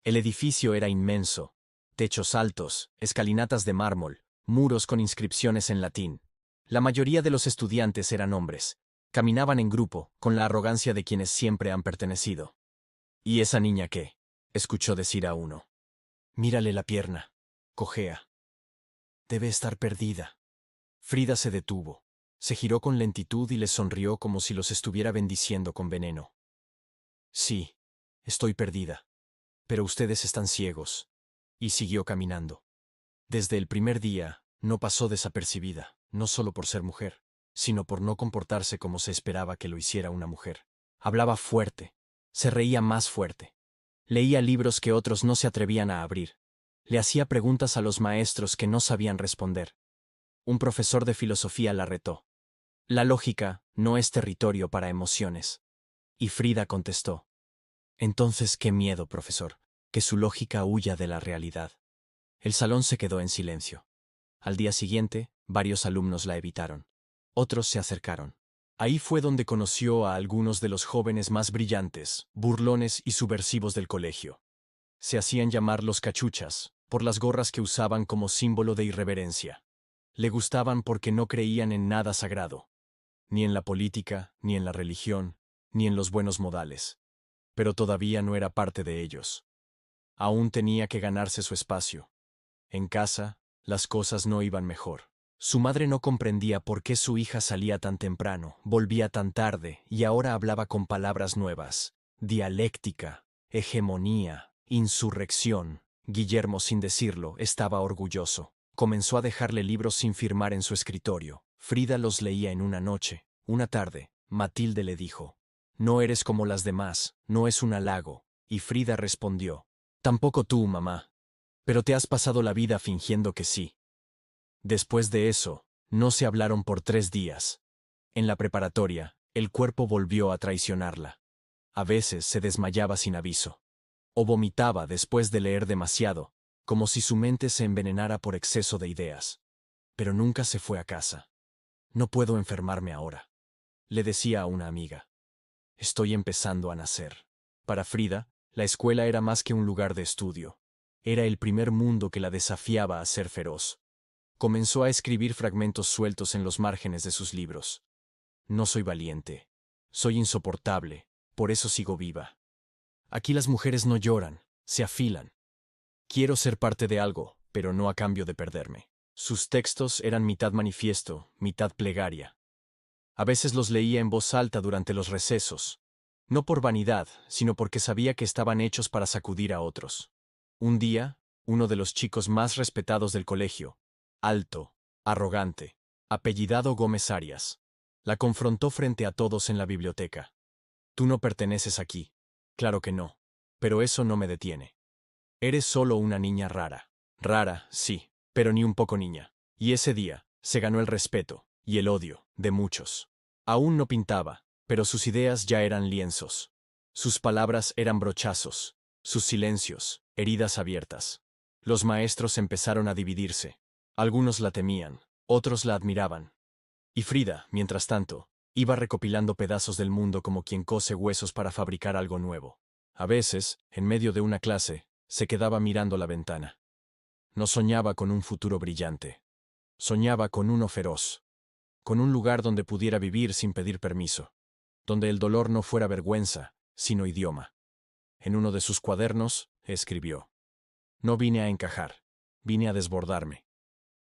Speaker 1: El edificio era inmenso: techos altos, escalinatas de mármol, muros con inscripciones en latín. La mayoría de los estudiantes eran hombres. Caminaban en grupo, con la arrogancia de quienes siempre han pertenecido. ¿Y esa niña qué?, escuchó decir a uno. Mírale la pierna. Cojea. Debe estar perdida. Frida se detuvo. Se giró con lentitud y les sonrió como si los estuviera bendiciendo con veneno. Sí, estoy perdida. Pero ustedes están ciegos. Y siguió caminando. Desde el primer día, no pasó desapercibida, no solo por ser mujer, sino por no comportarse como se esperaba que lo hiciera una mujer. Hablaba fuerte, se reía más fuerte. Leía libros que otros no se atrevían a abrir. Le hacía preguntas a los maestros que no sabían responder. Un profesor de filosofía la retó. La lógica no es territorio para emociones. Y Frida contestó: entonces, qué miedo, profesor, que su lógica huya de la realidad. El salón se quedó en silencio. Al día siguiente, varios alumnos la evitaron. Otros se acercaron. Ahí fue donde conoció a algunos de los jóvenes más brillantes, burlones y subversivos del colegio. Se hacían llamar los cachuchas, por las gorras que usaban como símbolo de irreverencia. Le gustaban porque no creían en nada sagrado, ni en la política, ni en la religión, ni en los buenos modales. Pero todavía no era parte de ellos. Aún tenía que ganarse su espacio. En casa, las cosas no iban mejor. Su madre no comprendía por qué su hija salía tan temprano, volvía tan tarde y ahora hablaba con palabras nuevas: dialéctica, hegemonía, insurrección. Guillermo, sin decirlo, estaba orgulloso. Comenzó a dejarle libros sin firmar en su escritorio. Frida los leía en una noche. Una tarde, Matilde le dijo: no eres como las demás, no es un halago, Y Frida respondió, tampoco tú, mamá. Pero te has pasado la vida fingiendo que sí. Después de eso, no se hablaron por 3 días. En la preparatoria, el cuerpo volvió a traicionarla. A veces se desmayaba sin aviso. O vomitaba después de leer demasiado, como si su mente se envenenara por exceso de ideas. Pero nunca se fue a casa. No puedo enfermarme ahora, le decía a una amiga. Estoy empezando a nacer. Para Frida, la escuela era más que un lugar de estudio. Era el primer mundo que la desafiaba a ser feroz. Comenzó a escribir fragmentos sueltos en los márgenes de sus libros. No soy valiente. Soy insoportable, por eso sigo viva. Aquí las mujeres no lloran, se afilan. Quiero ser parte de algo, pero no a cambio de perderme. Sus textos eran mitad manifiesto, mitad plegaria. A veces los leía en voz alta durante los recesos, no por vanidad, sino porque sabía que estaban hechos para sacudir a otros. Un día, uno de los chicos más respetados del colegio, alto, arrogante, apellidado Gómez Arias, la confrontó frente a todos en la biblioteca. Tú no perteneces aquí. Claro que no. Pero eso no me detiene. Eres solo una niña rara. Rara, sí, pero ni un poco niña. Y ese día, se ganó el respeto, y el odio, de muchos. Aún no pintaba, pero sus ideas ya eran lienzos. Sus palabras eran brochazos. Sus silencios, heridas abiertas. Los maestros empezaron a dividirse. Algunos la temían, otros la admiraban. Y Frida, mientras tanto, iba recopilando pedazos del mundo como quien cose huesos para fabricar algo nuevo. A veces, en medio de una clase, se quedaba mirando la ventana. No soñaba con un futuro brillante. Soñaba con uno feroz. Con un lugar donde pudiera vivir sin pedir permiso. Donde el dolor no fuera vergüenza, sino idioma. En uno de sus cuadernos, escribió: no vine a encajar, vine a desbordarme.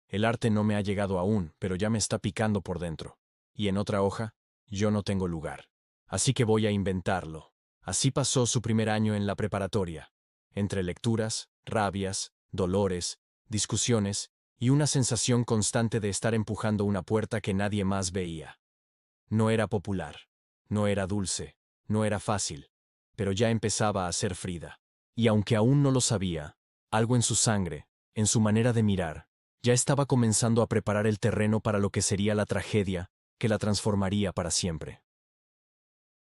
Speaker 1: El arte no me ha llegado aún, pero ya me está picando por dentro. Y en otra hoja, yo no tengo lugar. Así que voy a inventarlo. Así pasó su primer año en la preparatoria, entre lecturas, rabias, dolores, discusiones y una sensación constante de estar empujando una puerta que nadie más veía. No era popular, no era dulce, no era fácil, pero ya empezaba a ser Frida. Y aunque aún no lo sabía, algo en su sangre, en su manera de mirar, ya estaba comenzando a preparar el terreno para lo que sería la tragedia que la transformaría para siempre.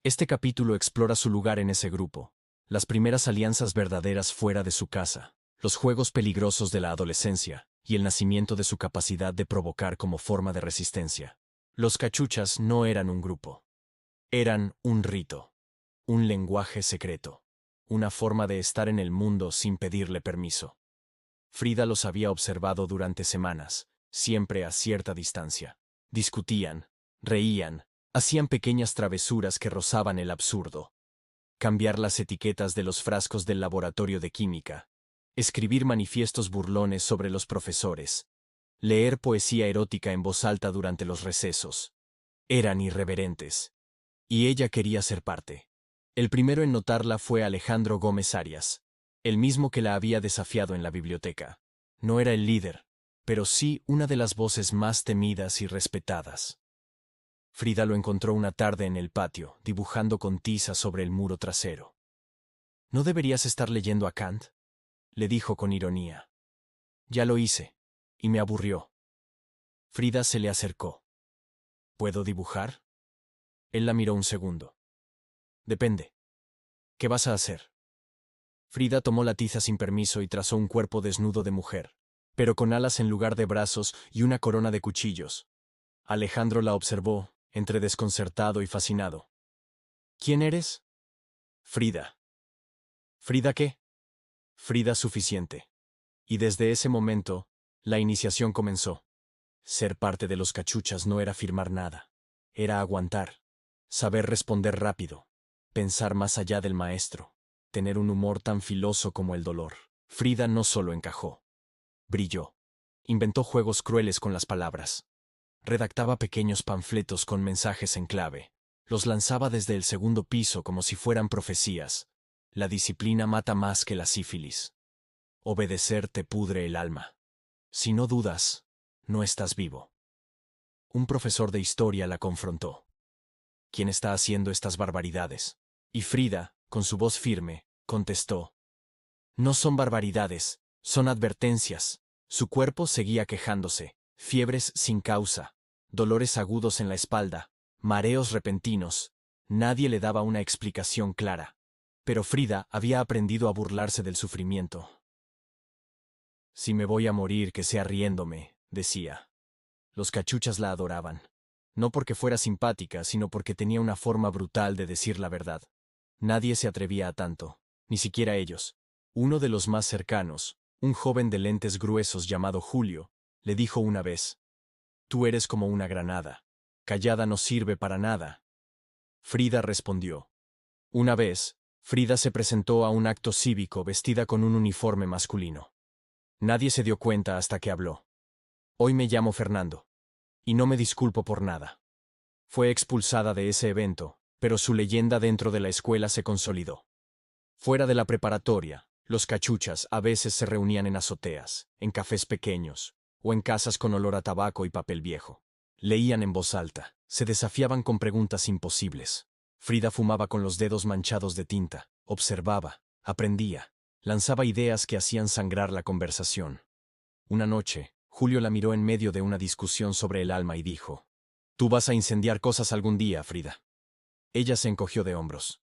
Speaker 1: Este capítulo explora su lugar en ese grupo, las primeras alianzas verdaderas fuera de su casa, los juegos peligrosos de la adolescencia y el nacimiento de su capacidad de provocar como forma de resistencia. Los cachuchas no eran un grupo. Eran un rito, un lenguaje secreto, una forma de estar en el mundo sin pedirle permiso. Frida los había observado durante semanas, siempre a cierta distancia. Discutían, reían, hacían pequeñas travesuras que rozaban el absurdo. Cambiar las etiquetas de los frascos del laboratorio de química. Escribir manifiestos burlones sobre los profesores. Leer poesía erótica en voz alta durante los recesos. Eran irreverentes. Y ella quería ser parte. El primero en notarla fue Alejandro Gómez Arias, el mismo que la había desafiado en la biblioteca. No era el líder, pero sí una de las voces más temidas y respetadas. Frida lo encontró una tarde en el patio, dibujando con tiza sobre el muro trasero. ¿No deberías estar leyendo a Kant?, le dijo con ironía. Ya lo hice, y me aburrió. Frida se le acercó. ¿Puedo dibujar? Él la miró un segundo. Depende. ¿Qué vas a hacer? Frida tomó la tiza sin permiso y trazó un cuerpo desnudo de mujer, pero con alas en lugar de brazos y una corona de cuchillos. Alejandro la observó, entre desconcertado y fascinado. ¿Quién eres? Frida. ¿Frida qué? Frida suficiente. Y desde ese momento, la iniciación comenzó. Ser parte de los cachuchas no era firmar nada. Era aguantar. Saber responder rápido. Pensar más allá del maestro. Tener un humor tan filoso como el dolor. Frida no solo encajó. Brilló. Inventó juegos crueles con las palabras. Redactaba pequeños panfletos con mensajes en clave. Los lanzaba desde el segundo piso como si fueran profecías. La disciplina mata más que la sífilis. Obedecer te pudre el alma. Si no dudas, no estás vivo. Un profesor de historia la confrontó. ¿Quién está haciendo estas barbaridades? Y Frida, con su voz firme, contestó. No son barbaridades, son advertencias. Su cuerpo seguía quejándose, fiebres sin causa, dolores agudos en la espalda, mareos repentinos. Nadie le daba una explicación clara. Pero Frida había aprendido a burlarse del sufrimiento. Si me voy a morir, que sea riéndome, decía. Los cachuchas la adoraban. No porque fuera simpática, sino porque tenía una forma brutal de decir la verdad. Nadie se atrevía a tanto, ni siquiera ellos. Uno de los más cercanos, un joven de lentes gruesos llamado Julio, le dijo una vez: «Tú eres como una granada. Callada no sirve para nada». Frida respondió. Una vez, Frida se presentó a un acto cívico vestida con un uniforme masculino. Nadie se dio cuenta hasta que habló. «Hoy me llamo Fernando. Y no me disculpo por nada». Fue expulsada de ese evento, pero su leyenda dentro de la escuela se consolidó. Fuera de la preparatoria, los cachuchas a veces se reunían en azoteas, en cafés pequeños, o en casas con olor a tabaco y papel viejo. Leían en voz alta, se desafiaban con preguntas imposibles. Frida fumaba con los dedos manchados de tinta, observaba, aprendía, lanzaba ideas que hacían sangrar la conversación. Una noche, Julio la miró en medio de una discusión sobre el alma y dijo: «Tú vas a incendiar cosas algún día, Frida». Ella se encogió de hombros.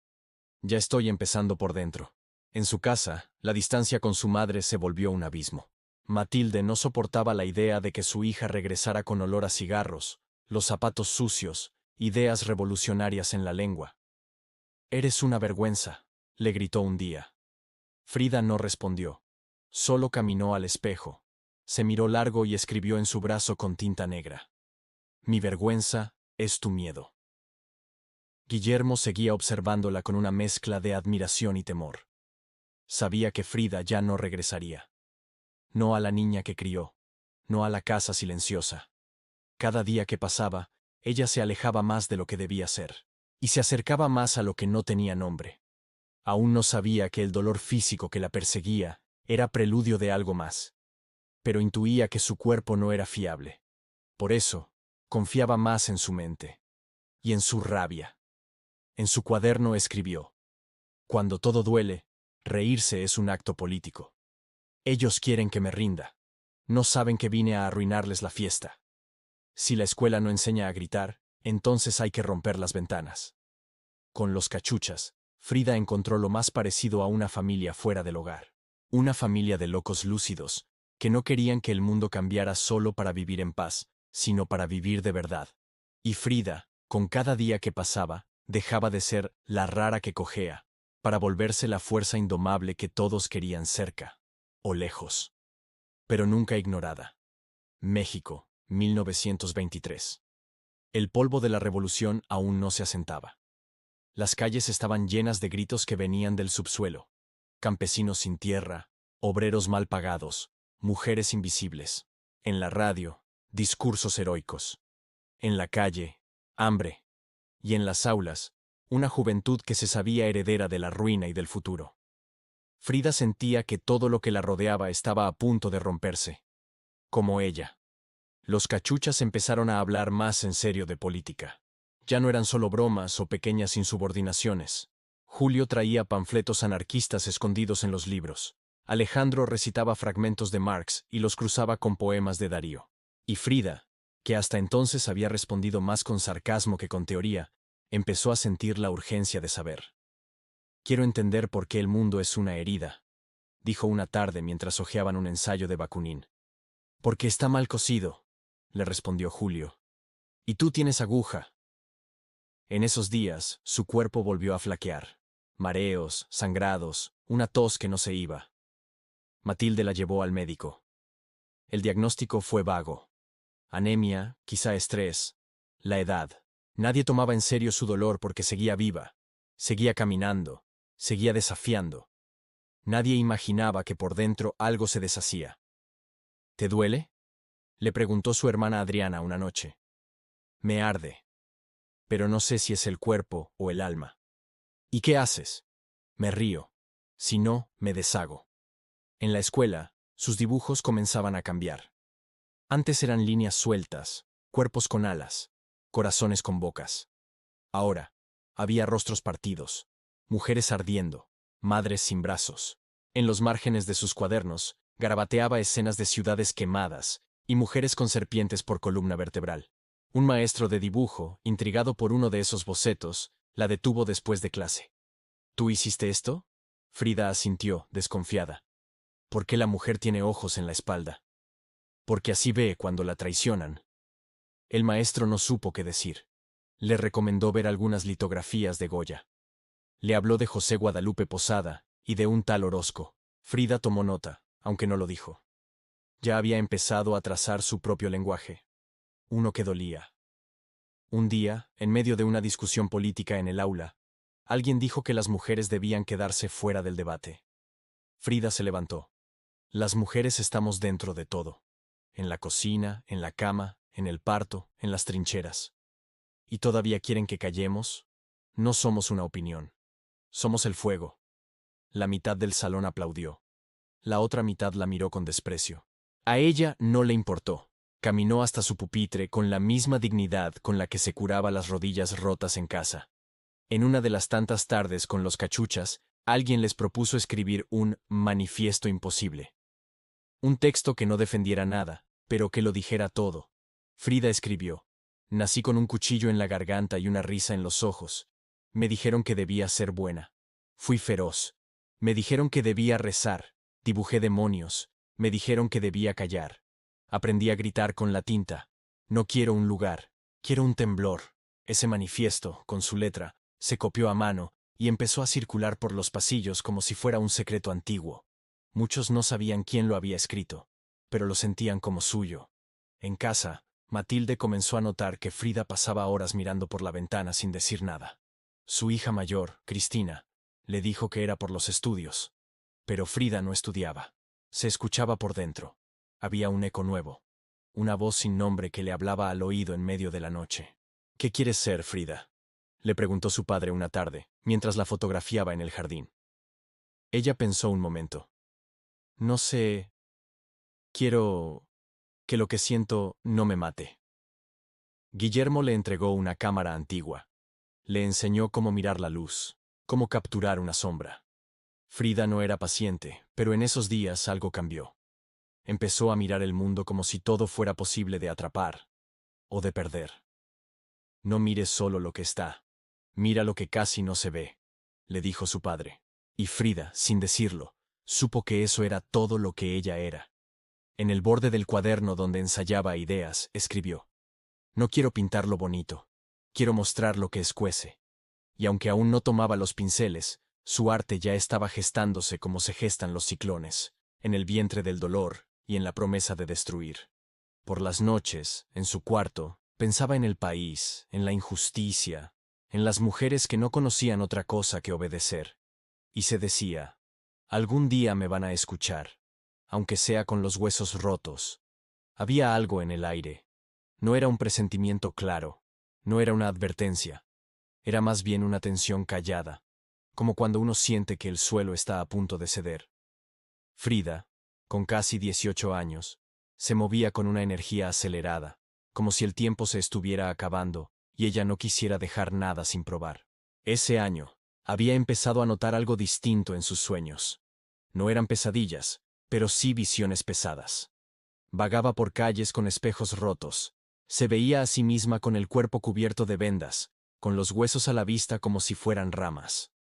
Speaker 1: «Ya estoy empezando por dentro». En su casa, la distancia con su madre se volvió un abismo. Matilde no soportaba la idea de que su hija regresara con olor a cigarros, los zapatos sucios, ideas revolucionarias en la lengua. «Eres una vergüenza», le gritó un día. Frida no respondió. Solo caminó al espejo. Se miró largo y escribió en su brazo con tinta negra: «Mi vergüenza es tu miedo». Guillermo seguía observándola con una mezcla de admiración y temor. Sabía que Frida ya no regresaría. No a la niña que crió, no a la casa silenciosa. Cada día que pasaba, ella se alejaba más de lo que debía ser, y se acercaba más a lo que no tenía nombre. Aún no sabía que el dolor físico que la perseguía era preludio de algo más, pero intuía que su cuerpo no era fiable. Por eso, confiaba más en su mente y en su rabia. En su cuaderno escribió: «Cuando todo duele, reírse es un acto político. Ellos quieren que me rinda. No saben que vine a arruinarles la fiesta. Si la escuela no enseña a gritar, entonces hay que romper las ventanas». Con los cachuchas, Frida encontró lo más parecido a una familia fuera del hogar. Una familia de locos lúcidos, que no querían que el mundo cambiara solo para vivir en paz, sino para vivir de verdad. Y Frida, con cada día que pasaba, dejaba de ser la rara que cojea, para volverse la fuerza indomable que todos querían cerca, o lejos. Pero nunca ignorada. México, 1923. El polvo de la revolución aún no se asentaba. Las calles estaban llenas de gritos que venían del subsuelo. Campesinos sin tierra, obreros mal pagados, mujeres invisibles. En la radio, discursos heroicos. En la calle, hambre. Y en las aulas, una juventud que se sabía heredera de la ruina y del futuro. Frida sentía que todo lo que la rodeaba estaba a punto de romperse. Como ella. Los cachuchas empezaron a hablar más en serio de política. Ya no eran solo bromas o pequeñas insubordinaciones. Julio traía panfletos anarquistas escondidos en los libros. Alejandro recitaba fragmentos de Marx y los cruzaba con poemas de Darío. Y Frida, que hasta entonces había respondido más con sarcasmo que con teoría, empezó a sentir la urgencia de saber. «Quiero entender por qué el mundo es una herida», dijo una tarde mientras hojeaban un ensayo de Bakunin. «Porque está mal cosido», le respondió Julio. «Y tú tienes aguja». En esos días, su cuerpo volvió a flaquear. Mareos, sangrados, una tos que no se iba. Matilde la llevó al médico. El diagnóstico fue vago. Anemia, quizá estrés, la edad. Nadie tomaba en serio su dolor porque seguía viva, seguía caminando, seguía desafiando. Nadie imaginaba que por dentro algo se deshacía. «¿Te duele?», le preguntó su hermana Adriana una noche. «Me arde. Pero no sé si es el cuerpo o el alma». «¿Y qué haces?». «Me río. Si no, me deshago». En la escuela, sus dibujos comenzaban a cambiar. Antes eran líneas sueltas, cuerpos con alas, corazones con bocas. Ahora, había rostros partidos, mujeres ardiendo, madres sin brazos. En los márgenes de sus cuadernos, garabateaba escenas de ciudades quemadas y mujeres con serpientes por columna vertebral. Un maestro de dibujo, intrigado por uno de esos bocetos, la detuvo después de clase. ¿Tú hiciste esto? Frida asintió, desconfiada. ¿Por qué la mujer tiene ojos en la espalda? Porque así ve cuando la traicionan. El maestro no supo qué decir. Le recomendó ver algunas litografías de Goya. Le habló de José Guadalupe Posada y de un tal Orozco. Frida tomó nota, aunque no lo dijo. Ya había empezado a trazar su propio lenguaje. Uno que dolía. Un día, en medio de una discusión política en el aula, alguien dijo que las mujeres debían quedarse fuera del debate. Frida se levantó. Las mujeres estamos dentro de todo. En la cocina, en la cama, en el parto, en las trincheras. ¿Y todavía quieren que callemos? No somos una opinión. Somos el fuego. La mitad del salón aplaudió. La otra mitad la miró con desprecio. A ella no le importó. Caminó hasta su pupitre con la misma dignidad con la que se curaba las rodillas rotas en casa. En una de las tantas tardes con los cachuchas, alguien les propuso escribir un manifiesto imposible. Un texto que no defendiera nada, pero que lo dijera todo. Frida escribió: nací con un cuchillo en la garganta y una risa en los ojos. Me dijeron que debía ser buena. Fui feroz. Me dijeron que debía rezar. Dibujé demonios. Me dijeron que debía callar. Aprendí a gritar con la tinta. No quiero un lugar. Quiero un temblor. Ese manifiesto, con su letra, se copió a mano y empezó a circular por los pasillos como si fuera un secreto antiguo. Muchos no sabían quién lo había escrito, pero lo sentían como suyo. En casa, Matilde comenzó a notar que Frida pasaba horas mirando por la ventana sin decir nada. Su hija mayor, Cristina, le dijo que era por los estudios. Pero Frida no estudiaba. Se escuchaba por dentro. Había un eco nuevo. Una voz sin nombre que le hablaba al oído en medio de la noche. ¿Qué quieres ser, Frida?, le preguntó su padre una tarde, mientras la fotografiaba en el jardín. Ella pensó un momento. No sé. Quiero que lo que siento no me mate. Guillermo le entregó una cámara antigua. Le enseñó cómo mirar la luz, cómo capturar una sombra. Frida no era paciente, pero en esos días algo cambió. Empezó a mirar el mundo como si todo fuera posible de atrapar o de perder. No mires solo lo que está, mira lo que casi no se ve, le dijo su padre. Y Frida, sin decirlo, supo que eso era todo lo que ella era. En el borde del cuaderno donde ensayaba ideas, escribió: no quiero pintar lo bonito, quiero mostrar lo que escuece. Y aunque aún no tomaba los pinceles, su arte ya estaba gestándose como se gestan los ciclones, en el vientre del dolor y en la promesa de destruir. Por las noches, en su cuarto, pensaba en el país, en la injusticia, en las mujeres que no conocían otra cosa que obedecer. Y se decía: algún día me van a escuchar, aunque sea con los huesos rotos. Había algo en el aire. No era un presentimiento claro, no era una advertencia. Era más bien una tensión callada, como cuando uno siente que el suelo está a punto de ceder. Frida, con casi 18 años, se movía con una energía acelerada, como si el tiempo se estuviera acabando y ella no quisiera dejar nada sin probar. Ese año, había empezado a notar algo distinto en sus sueños. No eran pesadillas, pero sí visiones pesadas. Vagaba por calles con espejos rotos. Se veía a sí misma con el cuerpo cubierto de vendas, con los huesos a la vista como si fueran ramas.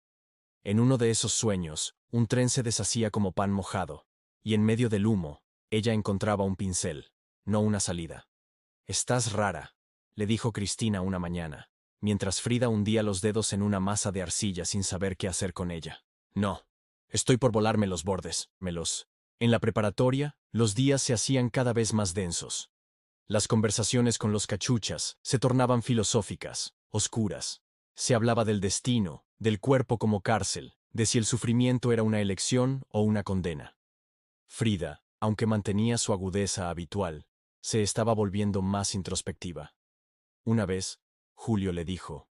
Speaker 1: En uno de esos sueños, un tren se deshacía como pan mojado, y en medio del humo, ella encontraba un pincel, no una salida. «Estás rara», le dijo Cristina una mañana, mientras Frida hundía los dedos en una masa de arcilla sin saber qué hacer con ella. «No, estoy por volarme los bordes, melos». En la preparatoria, los días se hacían cada vez más densos. Las conversaciones con los cachuchas se tornaban filosóficas, oscuras. Se hablaba del destino, del cuerpo como cárcel, de si el sufrimiento era una elección o una condena. Frida, aunque mantenía su agudeza habitual, se estaba volviendo más introspectiva. Una vez, Julio le dijo: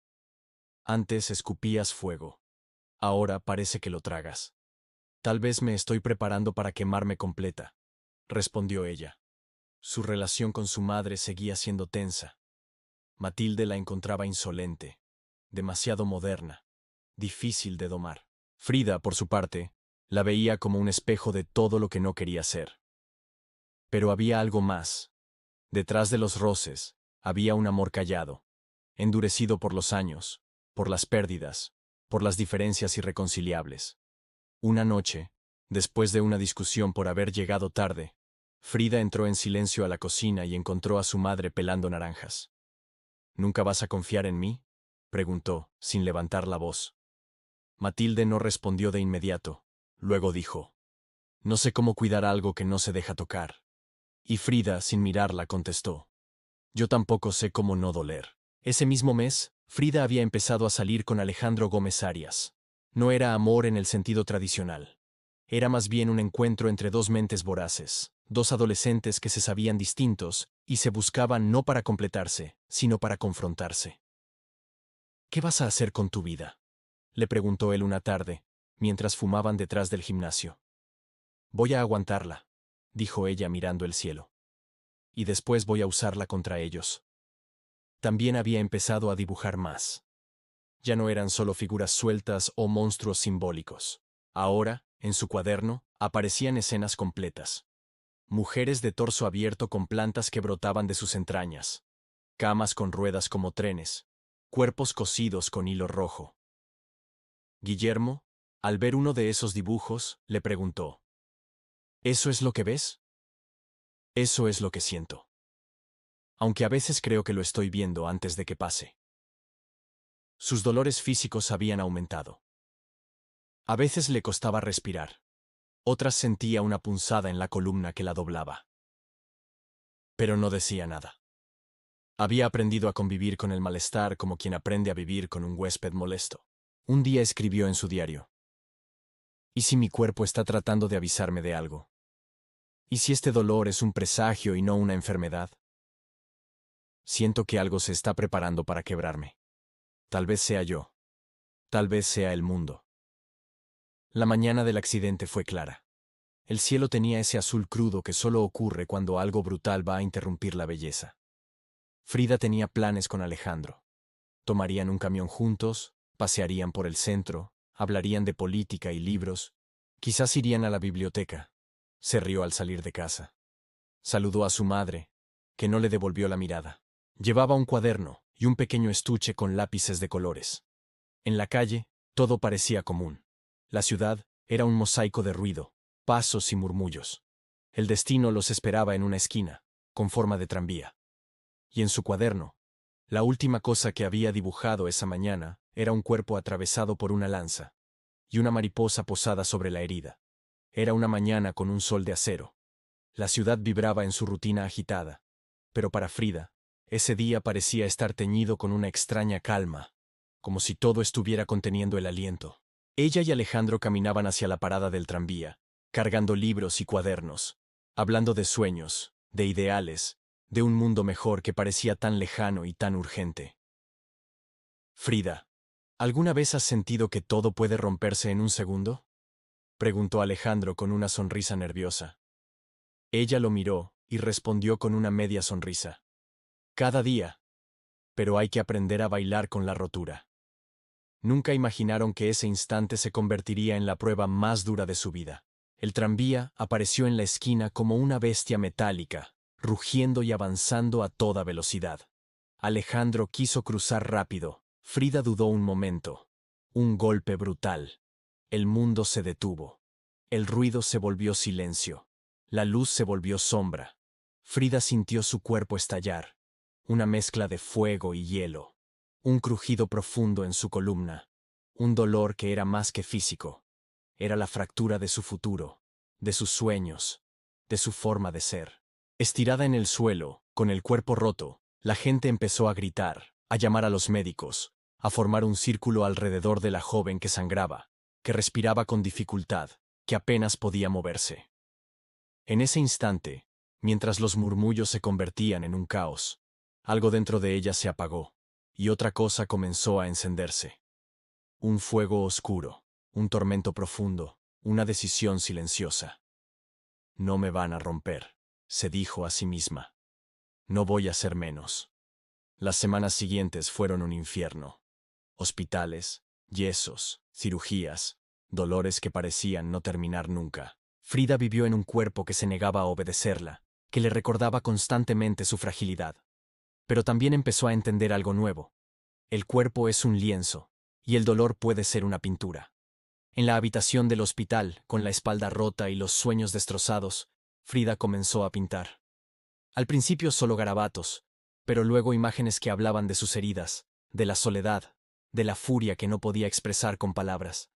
Speaker 1: «Antes escupías fuego. Ahora parece que lo tragas». «Tal vez me estoy preparando para quemarme completa», respondió ella. Su relación con su madre seguía siendo tensa. Matilde la encontraba insolente, demasiado moderna, difícil de domar. Frida, por su parte, la veía como un espejo de todo lo que no quería ser. Pero había algo más. Detrás de los roces, había un amor callado, endurecido por los años, por las pérdidas, por las diferencias irreconciliables. Una noche, después de una discusión por haber llegado tarde, Frida entró en silencio a la cocina y encontró a su madre pelando naranjas. ¿Nunca vas a confiar en mí?, preguntó, sin levantar la voz. Matilde no respondió de inmediato. Luego dijo: «No sé cómo cuidar algo que no se deja tocar». Y Frida, sin mirarla, contestó: «Yo tampoco sé cómo no doler». Ese mismo mes, Frida había empezado a salir con Alejandro Gómez Arias. No era amor en el sentido tradicional. Era más bien un encuentro entre dos mentes voraces, dos adolescentes que se sabían distintos y se buscaban no para completarse, sino para confrontarse. «¿Qué vas a hacer con tu vida?», le preguntó él una tarde, mientras fumaban detrás del gimnasio. «Voy a aguantarla», dijo ella mirando el cielo. «Y después voy a usarla contra ellos». También había empezado a dibujar más. Ya no eran solo figuras sueltas o monstruos simbólicos. Ahora, en su cuaderno, aparecían escenas completas. Mujeres de torso abierto con plantas que brotaban de sus entrañas. Camas con ruedas como trenes. Cuerpos cosidos con hilo rojo. Guillermo, al ver uno de esos dibujos, le preguntó: «¿Eso es lo que ves?». «Eso es lo que siento. Aunque a veces creo que lo estoy viendo antes de que pase». Sus dolores físicos habían aumentado. A veces le costaba respirar. Otras sentía una punzada en la columna que la doblaba. Pero no decía nada. Había aprendido a convivir con el malestar como quien aprende a vivir con un huésped molesto. Un día escribió en su diario: «¿Y si mi cuerpo está tratando de avisarme de algo? ¿Y si este dolor es un presagio y no una enfermedad? Siento que algo se está preparando para quebrarme. Tal vez sea yo. Tal vez sea el mundo». La mañana del accidente fue clara. El cielo tenía ese azul crudo que solo ocurre cuando algo brutal va a interrumpir la belleza. Frida tenía planes con Alejandro. Tomarían un camión juntos, pasearían por el centro, hablarían de política y libros, quizás irían a la biblioteca. Se rió al salir de casa. Saludó a su madre, que no le devolvió la mirada. Llevaba un cuaderno y un pequeño estuche con lápices de colores. En la calle, todo parecía común. La ciudad era un mosaico de ruido, pasos y murmullos. El destino los esperaba en una esquina, con forma de tranvía. Y en su cuaderno, la última cosa que había dibujado esa mañana era un cuerpo atravesado por una lanza y una mariposa posada sobre la herida. Era una mañana con un sol de acero. La ciudad vibraba en su rutina agitada, pero para Frida, ese día parecía estar teñido con una extraña calma, como si todo estuviera conteniendo el aliento. Ella y Alejandro caminaban hacia la parada del tranvía, cargando libros y cuadernos, hablando de sueños, de ideales, de un mundo mejor que parecía tan lejano y tan urgente. «Frida, ¿alguna vez has sentido que todo puede romperse en un segundo?», preguntó Alejandro con una sonrisa nerviosa. Ella lo miró y respondió con una media sonrisa: «Cada día. Pero hay que aprender a bailar con la rotura». Nunca imaginaron que ese instante se convertiría en la prueba más dura de su vida. El tranvía apareció en la esquina como una bestia metálica, rugiendo y avanzando a toda velocidad. Alejandro quiso cruzar rápido. Frida dudó un momento. Un golpe brutal. El mundo se detuvo. El ruido se volvió silencio. La luz se volvió sombra. Frida sintió su cuerpo estallar. Una mezcla de fuego y hielo. Un crujido profundo en su columna. Un dolor que era más que físico. Era la fractura de su futuro, de sus sueños, de su forma de ser. Estirada en el suelo, con el cuerpo roto, la gente empezó a gritar, a llamar a los médicos, a formar un círculo alrededor de la joven que sangraba, que respiraba con dificultad, que apenas podía moverse. En ese instante, mientras los murmullos se convertían en un caos, algo dentro de ella se apagó, y otra cosa comenzó a encenderse. Un fuego oscuro, un tormento profundo, una decisión silenciosa. «No me van a romper», se dijo a sí misma. «No voy a ser menos». Las semanas siguientes fueron un infierno. Hospitales, yesos, cirugías, dolores que parecían no terminar nunca. Frida vivió en un cuerpo que se negaba a obedecerla, que le recordaba constantemente su fragilidad. Pero también empezó a entender algo nuevo. El cuerpo es un lienzo, y el dolor puede ser una pintura. En la habitación del hospital, con la espalda rota y los sueños destrozados, Frida comenzó a pintar. Al principio solo garabatos, pero luego imágenes que hablaban de sus heridas, de la soledad, de la furia que no podía expresar con palabras.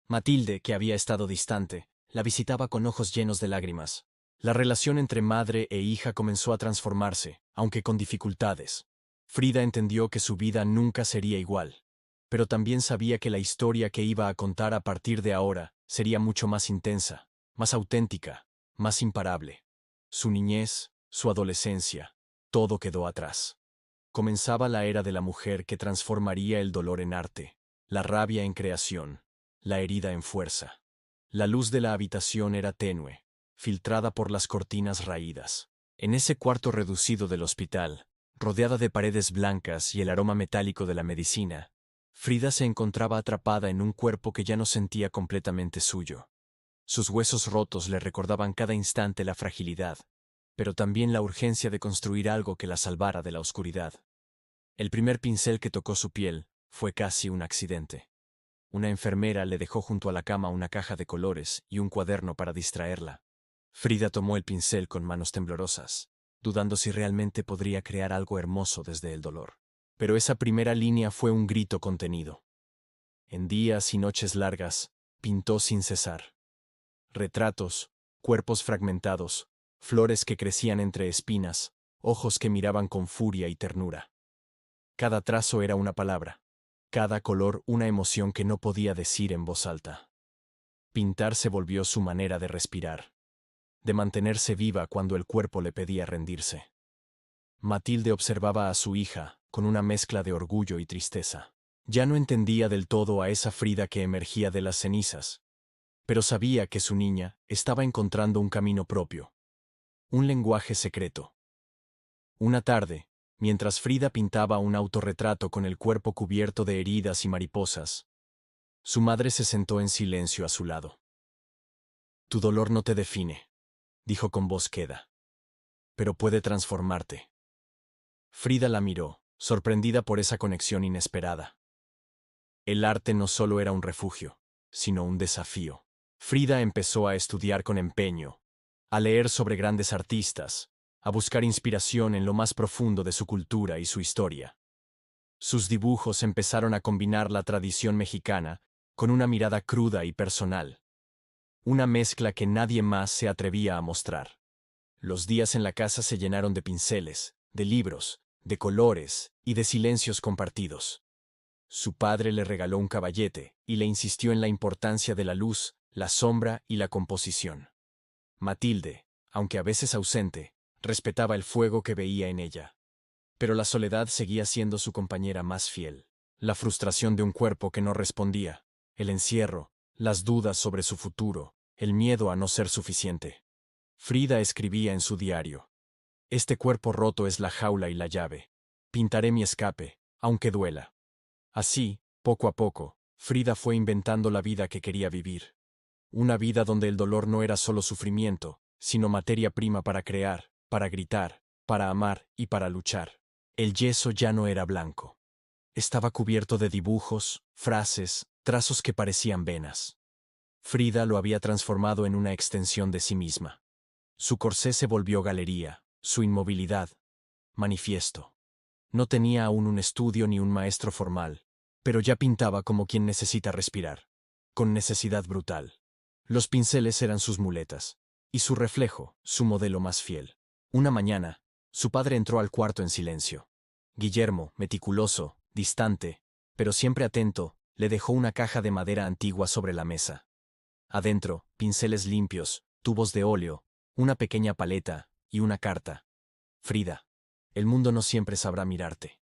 Speaker 1: Matilde, que había estado distante, la visitaba con ojos llenos de lágrimas. La relación entre madre e hija comenzó a transformarse, aunque con dificultades. Frida entendió que su vida nunca sería igual, pero también sabía que la historia que iba a contar a partir de ahora sería mucho más intensa, más auténtica, más imparable. Su niñez, su adolescencia, todo quedó atrás. Comenzaba la era de la mujer que transformaría el dolor en arte, la rabia en creación, la herida en fuerza. La luz de la habitación era tenue, filtrada por las cortinas raídas. En ese cuarto reducido del hospital, rodeada de paredes blancas y el aroma metálico de la medicina, Frida se encontraba atrapada en un cuerpo que ya no sentía completamente suyo. Sus huesos rotos le recordaban cada instante la fragilidad, pero también la urgencia de construir algo que la salvara de la oscuridad. El primer pincel que tocó su piel fue casi un accidente. Una enfermera le dejó junto a la cama una caja de colores y un cuaderno para distraerla. Frida tomó el pincel con manos temblorosas, dudando si realmente podría crear algo hermoso desde el dolor. Pero esa primera línea fue un grito contenido. En días y noches largas, pintó sin cesar. Retratos, cuerpos fragmentados, flores que crecían entre espinas, ojos que miraban con furia y ternura. Cada trazo era una palabra, cada color una emoción que no podía decir en voz alta. Pintar se volvió su manera de respirar, de mantenerse viva cuando el cuerpo le pedía rendirse. Matilde observaba a su hija, con una mezcla de orgullo y tristeza. Ya no entendía del todo a esa Frida que emergía de las cenizas, pero sabía que su niña estaba encontrando un camino propio, un lenguaje secreto. Una tarde, mientras Frida pintaba un autorretrato con el cuerpo cubierto de heridas y mariposas, su madre se sentó en silencio a su lado. «Tu dolor no te define», dijo con voz queda, «pero puede transformarte». Frida la miró, sorprendida por esa conexión inesperada. El arte no solo era un refugio, sino un desafío. Frida empezó a estudiar con empeño, a leer sobre grandes artistas, a buscar inspiración en lo más profundo de su cultura y su historia. Sus dibujos empezaron a combinar la tradición mexicana con una mirada cruda y personal, una mezcla que nadie más se atrevía a mostrar. Los días en la casa se llenaron de pinceles, de libros, de colores y de silencios compartidos. Su padre le regaló un caballete y le insistió en la importancia de la luz, la sombra y la composición. Matilde, aunque a veces ausente, respetaba el fuego que veía en ella. Pero la soledad seguía siendo su compañera más fiel. La frustración de un cuerpo que no respondía, el encierro, las dudas sobre su futuro, el miedo a no ser suficiente. Frida escribía en su diario: «Este cuerpo roto es la jaula y la llave. Pintaré mi escape, aunque duela». Así, poco a poco, Frida fue inventando la vida que quería vivir. Una vida donde el dolor no era solo sufrimiento, sino materia prima para crear, para gritar, para amar y para luchar. El yeso ya no era blanco. Estaba cubierto de dibujos, frases, trazos que parecían venas. Frida lo había transformado en una extensión de sí misma. Su corsé se volvió galería, su inmovilidad, manifiesto. No tenía aún un estudio ni un maestro formal, pero ya pintaba como quien necesita respirar, con necesidad brutal. Los pinceles eran sus muletas, y su reflejo, su modelo más fiel. Una mañana, su padre entró al cuarto en silencio. Guillermo, meticuloso, distante, pero siempre atento, le dejó una caja de madera antigua sobre la mesa. Adentro, pinceles limpios, tubos de óleo, una pequeña paleta y una carta. «Frida, el mundo no siempre sabrá mirarte.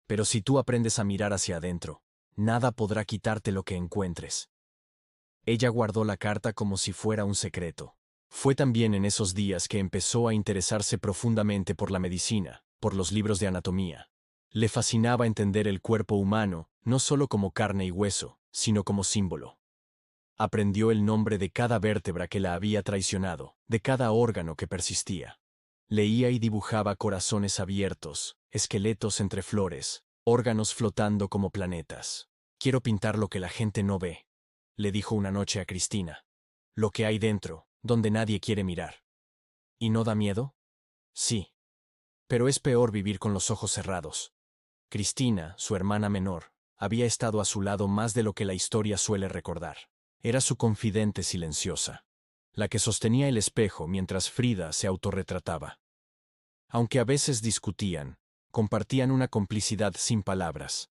Speaker 1: Pero si tú aprendes a mirar hacia adentro, nada podrá quitarte lo que encuentres». Ella guardó la carta como si fuera un secreto. Fue también en esos días que empezó a interesarse profundamente por la medicina, por los libros de anatomía. Le fascinaba entender el cuerpo humano, no solo como carne y hueso, sino como símbolo. Aprendió el nombre de cada vértebra que la había traicionado, de cada órgano que persistía. Leía y dibujaba corazones abiertos, esqueletos entre flores, órganos flotando como planetas. Quiero pintar lo que la gente no ve, le dijo una noche a Cristina. Lo que hay dentro, donde nadie quiere mirar. ¿Y no da miedo? Sí. Pero es peor vivir con los ojos cerrados. Cristina, su hermana menor, había estado a su lado más de lo que la historia suele recordar. Era su confidente silenciosa, la que sostenía el espejo mientras Frida se autorretrataba. Aunque a veces discutían, compartían una complicidad sin palabras.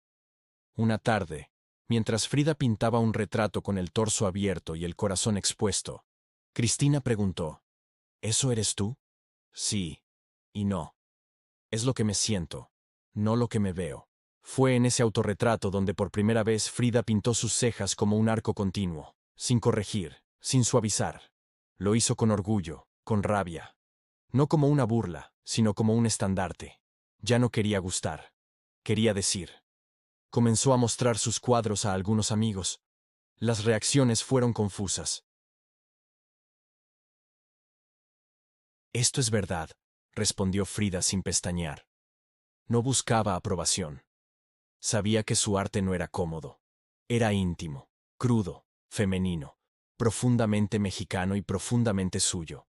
Speaker 1: Una tarde, mientras Frida pintaba un retrato con el torso abierto y el corazón expuesto, Cristina preguntó, ¿eso eres tú? Sí. Y no. Es lo que me siento, no lo que me veo. Fue en ese autorretrato donde por primera vez Frida pintó sus cejas como un arco continuo, sin corregir, sin suavizar. Lo hizo con orgullo, con rabia. No como una burla, sino como un estandarte. Ya no quería gustar. Quería decir. Comenzó a mostrar sus cuadros a algunos amigos. Las reacciones fueron confusas. Esto es verdad, respondió Frida sin pestañear. No buscaba aprobación. Sabía que su arte no era cómodo. Era íntimo, crudo, femenino, profundamente mexicano y profundamente suyo.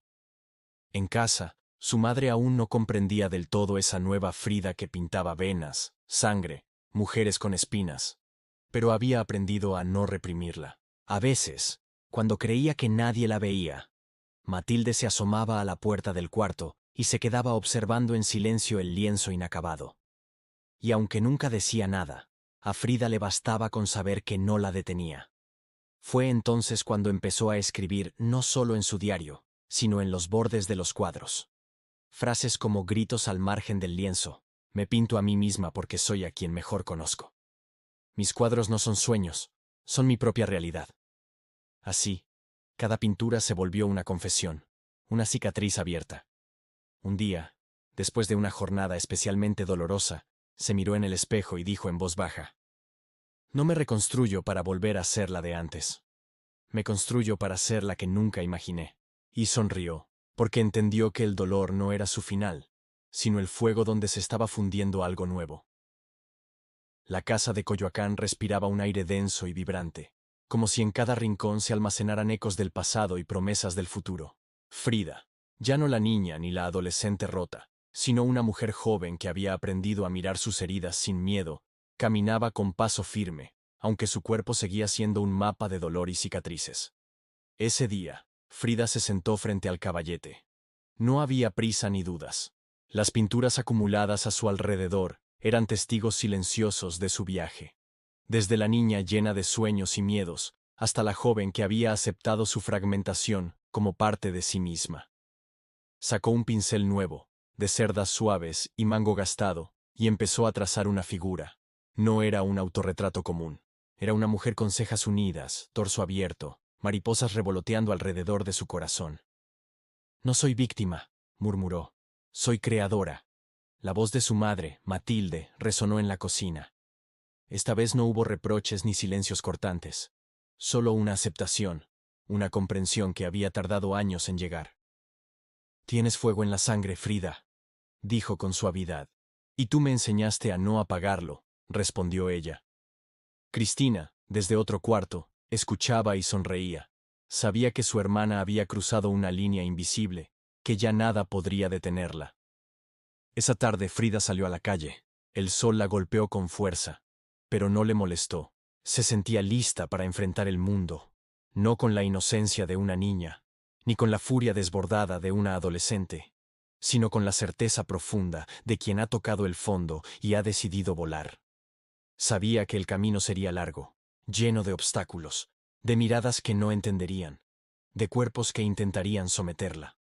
Speaker 1: En casa, su madre aún no comprendía del todo esa nueva Frida que pintaba venas, sangre, mujeres con espinas. Pero había aprendido a no reprimirla. A veces, cuando creía que nadie la veía, Matilde se asomaba a la puerta del cuarto y se quedaba observando en silencio el lienzo inacabado. Y aunque nunca decía nada, a Frida le bastaba con saber que no la detenía. Fue entonces cuando empezó a escribir no solo en su diario, sino en los bordes de los cuadros. Frases como gritos al margen del lienzo, me pinto a mí misma porque soy a quien mejor conozco. Mis cuadros no son sueños, son mi propia realidad. Así, cada pintura se volvió una confesión, una cicatriz abierta. Un día, después de una jornada especialmente dolorosa, se miró en el espejo y dijo en voz baja, no me reconstruyo para volver a ser la de antes. Me construyo para ser la que nunca imaginé. Y sonrió, porque entendió que el dolor no era su final, sino el fuego donde se estaba fundiendo algo nuevo. La casa de Coyoacán respiraba un aire denso y vibrante, como si en cada rincón se almacenaran ecos del pasado y promesas del futuro. Frida, ya no la niña ni la adolescente rota, sino una mujer joven que había aprendido a mirar sus heridas sin miedo, caminaba con paso firme, aunque su cuerpo seguía siendo un mapa de dolor y cicatrices. Ese día, Frida se sentó frente al caballete. No había prisa ni dudas. Las pinturas acumuladas a su alrededor eran testigos silenciosos de su viaje. Desde la niña llena de sueños y miedos, hasta la joven que había aceptado su fragmentación como parte de sí misma. Sacó un pincel nuevo, de cerdas suaves y mango gastado, y empezó a trazar una figura. No era un autorretrato común. Era una mujer con cejas unidas, torso abierto, mariposas revoloteando alrededor de su corazón. No soy víctima, murmuró. Soy creadora. La voz de su madre, Matilde, resonó en la cocina. Esta vez no hubo reproches ni silencios cortantes. Solo una aceptación, una comprensión que había tardado años en llegar. Tienes fuego en la sangre, Frida, dijo con suavidad. Y tú me enseñaste a no apagarlo, respondió ella. Cristina, desde otro cuarto, escuchaba y sonreía. Sabía que su hermana había cruzado una línea invisible, que ya nada podría detenerla. Esa tarde Frida salió a la calle. El sol la golpeó con fuerza, pero no le molestó. Se sentía lista para enfrentar el mundo, no con la inocencia de una niña, ni con la furia desbordada de una adolescente, sino con la certeza profunda de quien ha tocado el fondo y ha decidido volar. Sabía que el camino sería largo, lleno de obstáculos, de miradas que no entenderían, de cuerpos que intentarían someterla.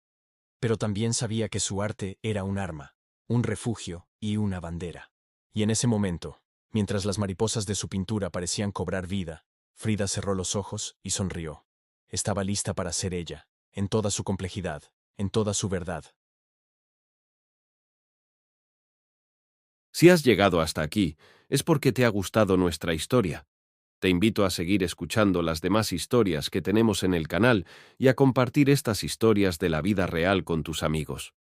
Speaker 1: Pero también sabía que su arte era un arma, un refugio y una bandera. Y en ese momento, mientras las mariposas de su pintura parecían cobrar vida, Frida cerró los ojos y sonrió. Estaba lista para ser ella, en toda su complejidad, en toda su verdad.
Speaker 2: Si has llegado hasta aquí, es porque te ha gustado nuestra historia. Te invito a seguir escuchando las demás historias que tenemos en el canal y a compartir estas historias de la vida real con tus amigos.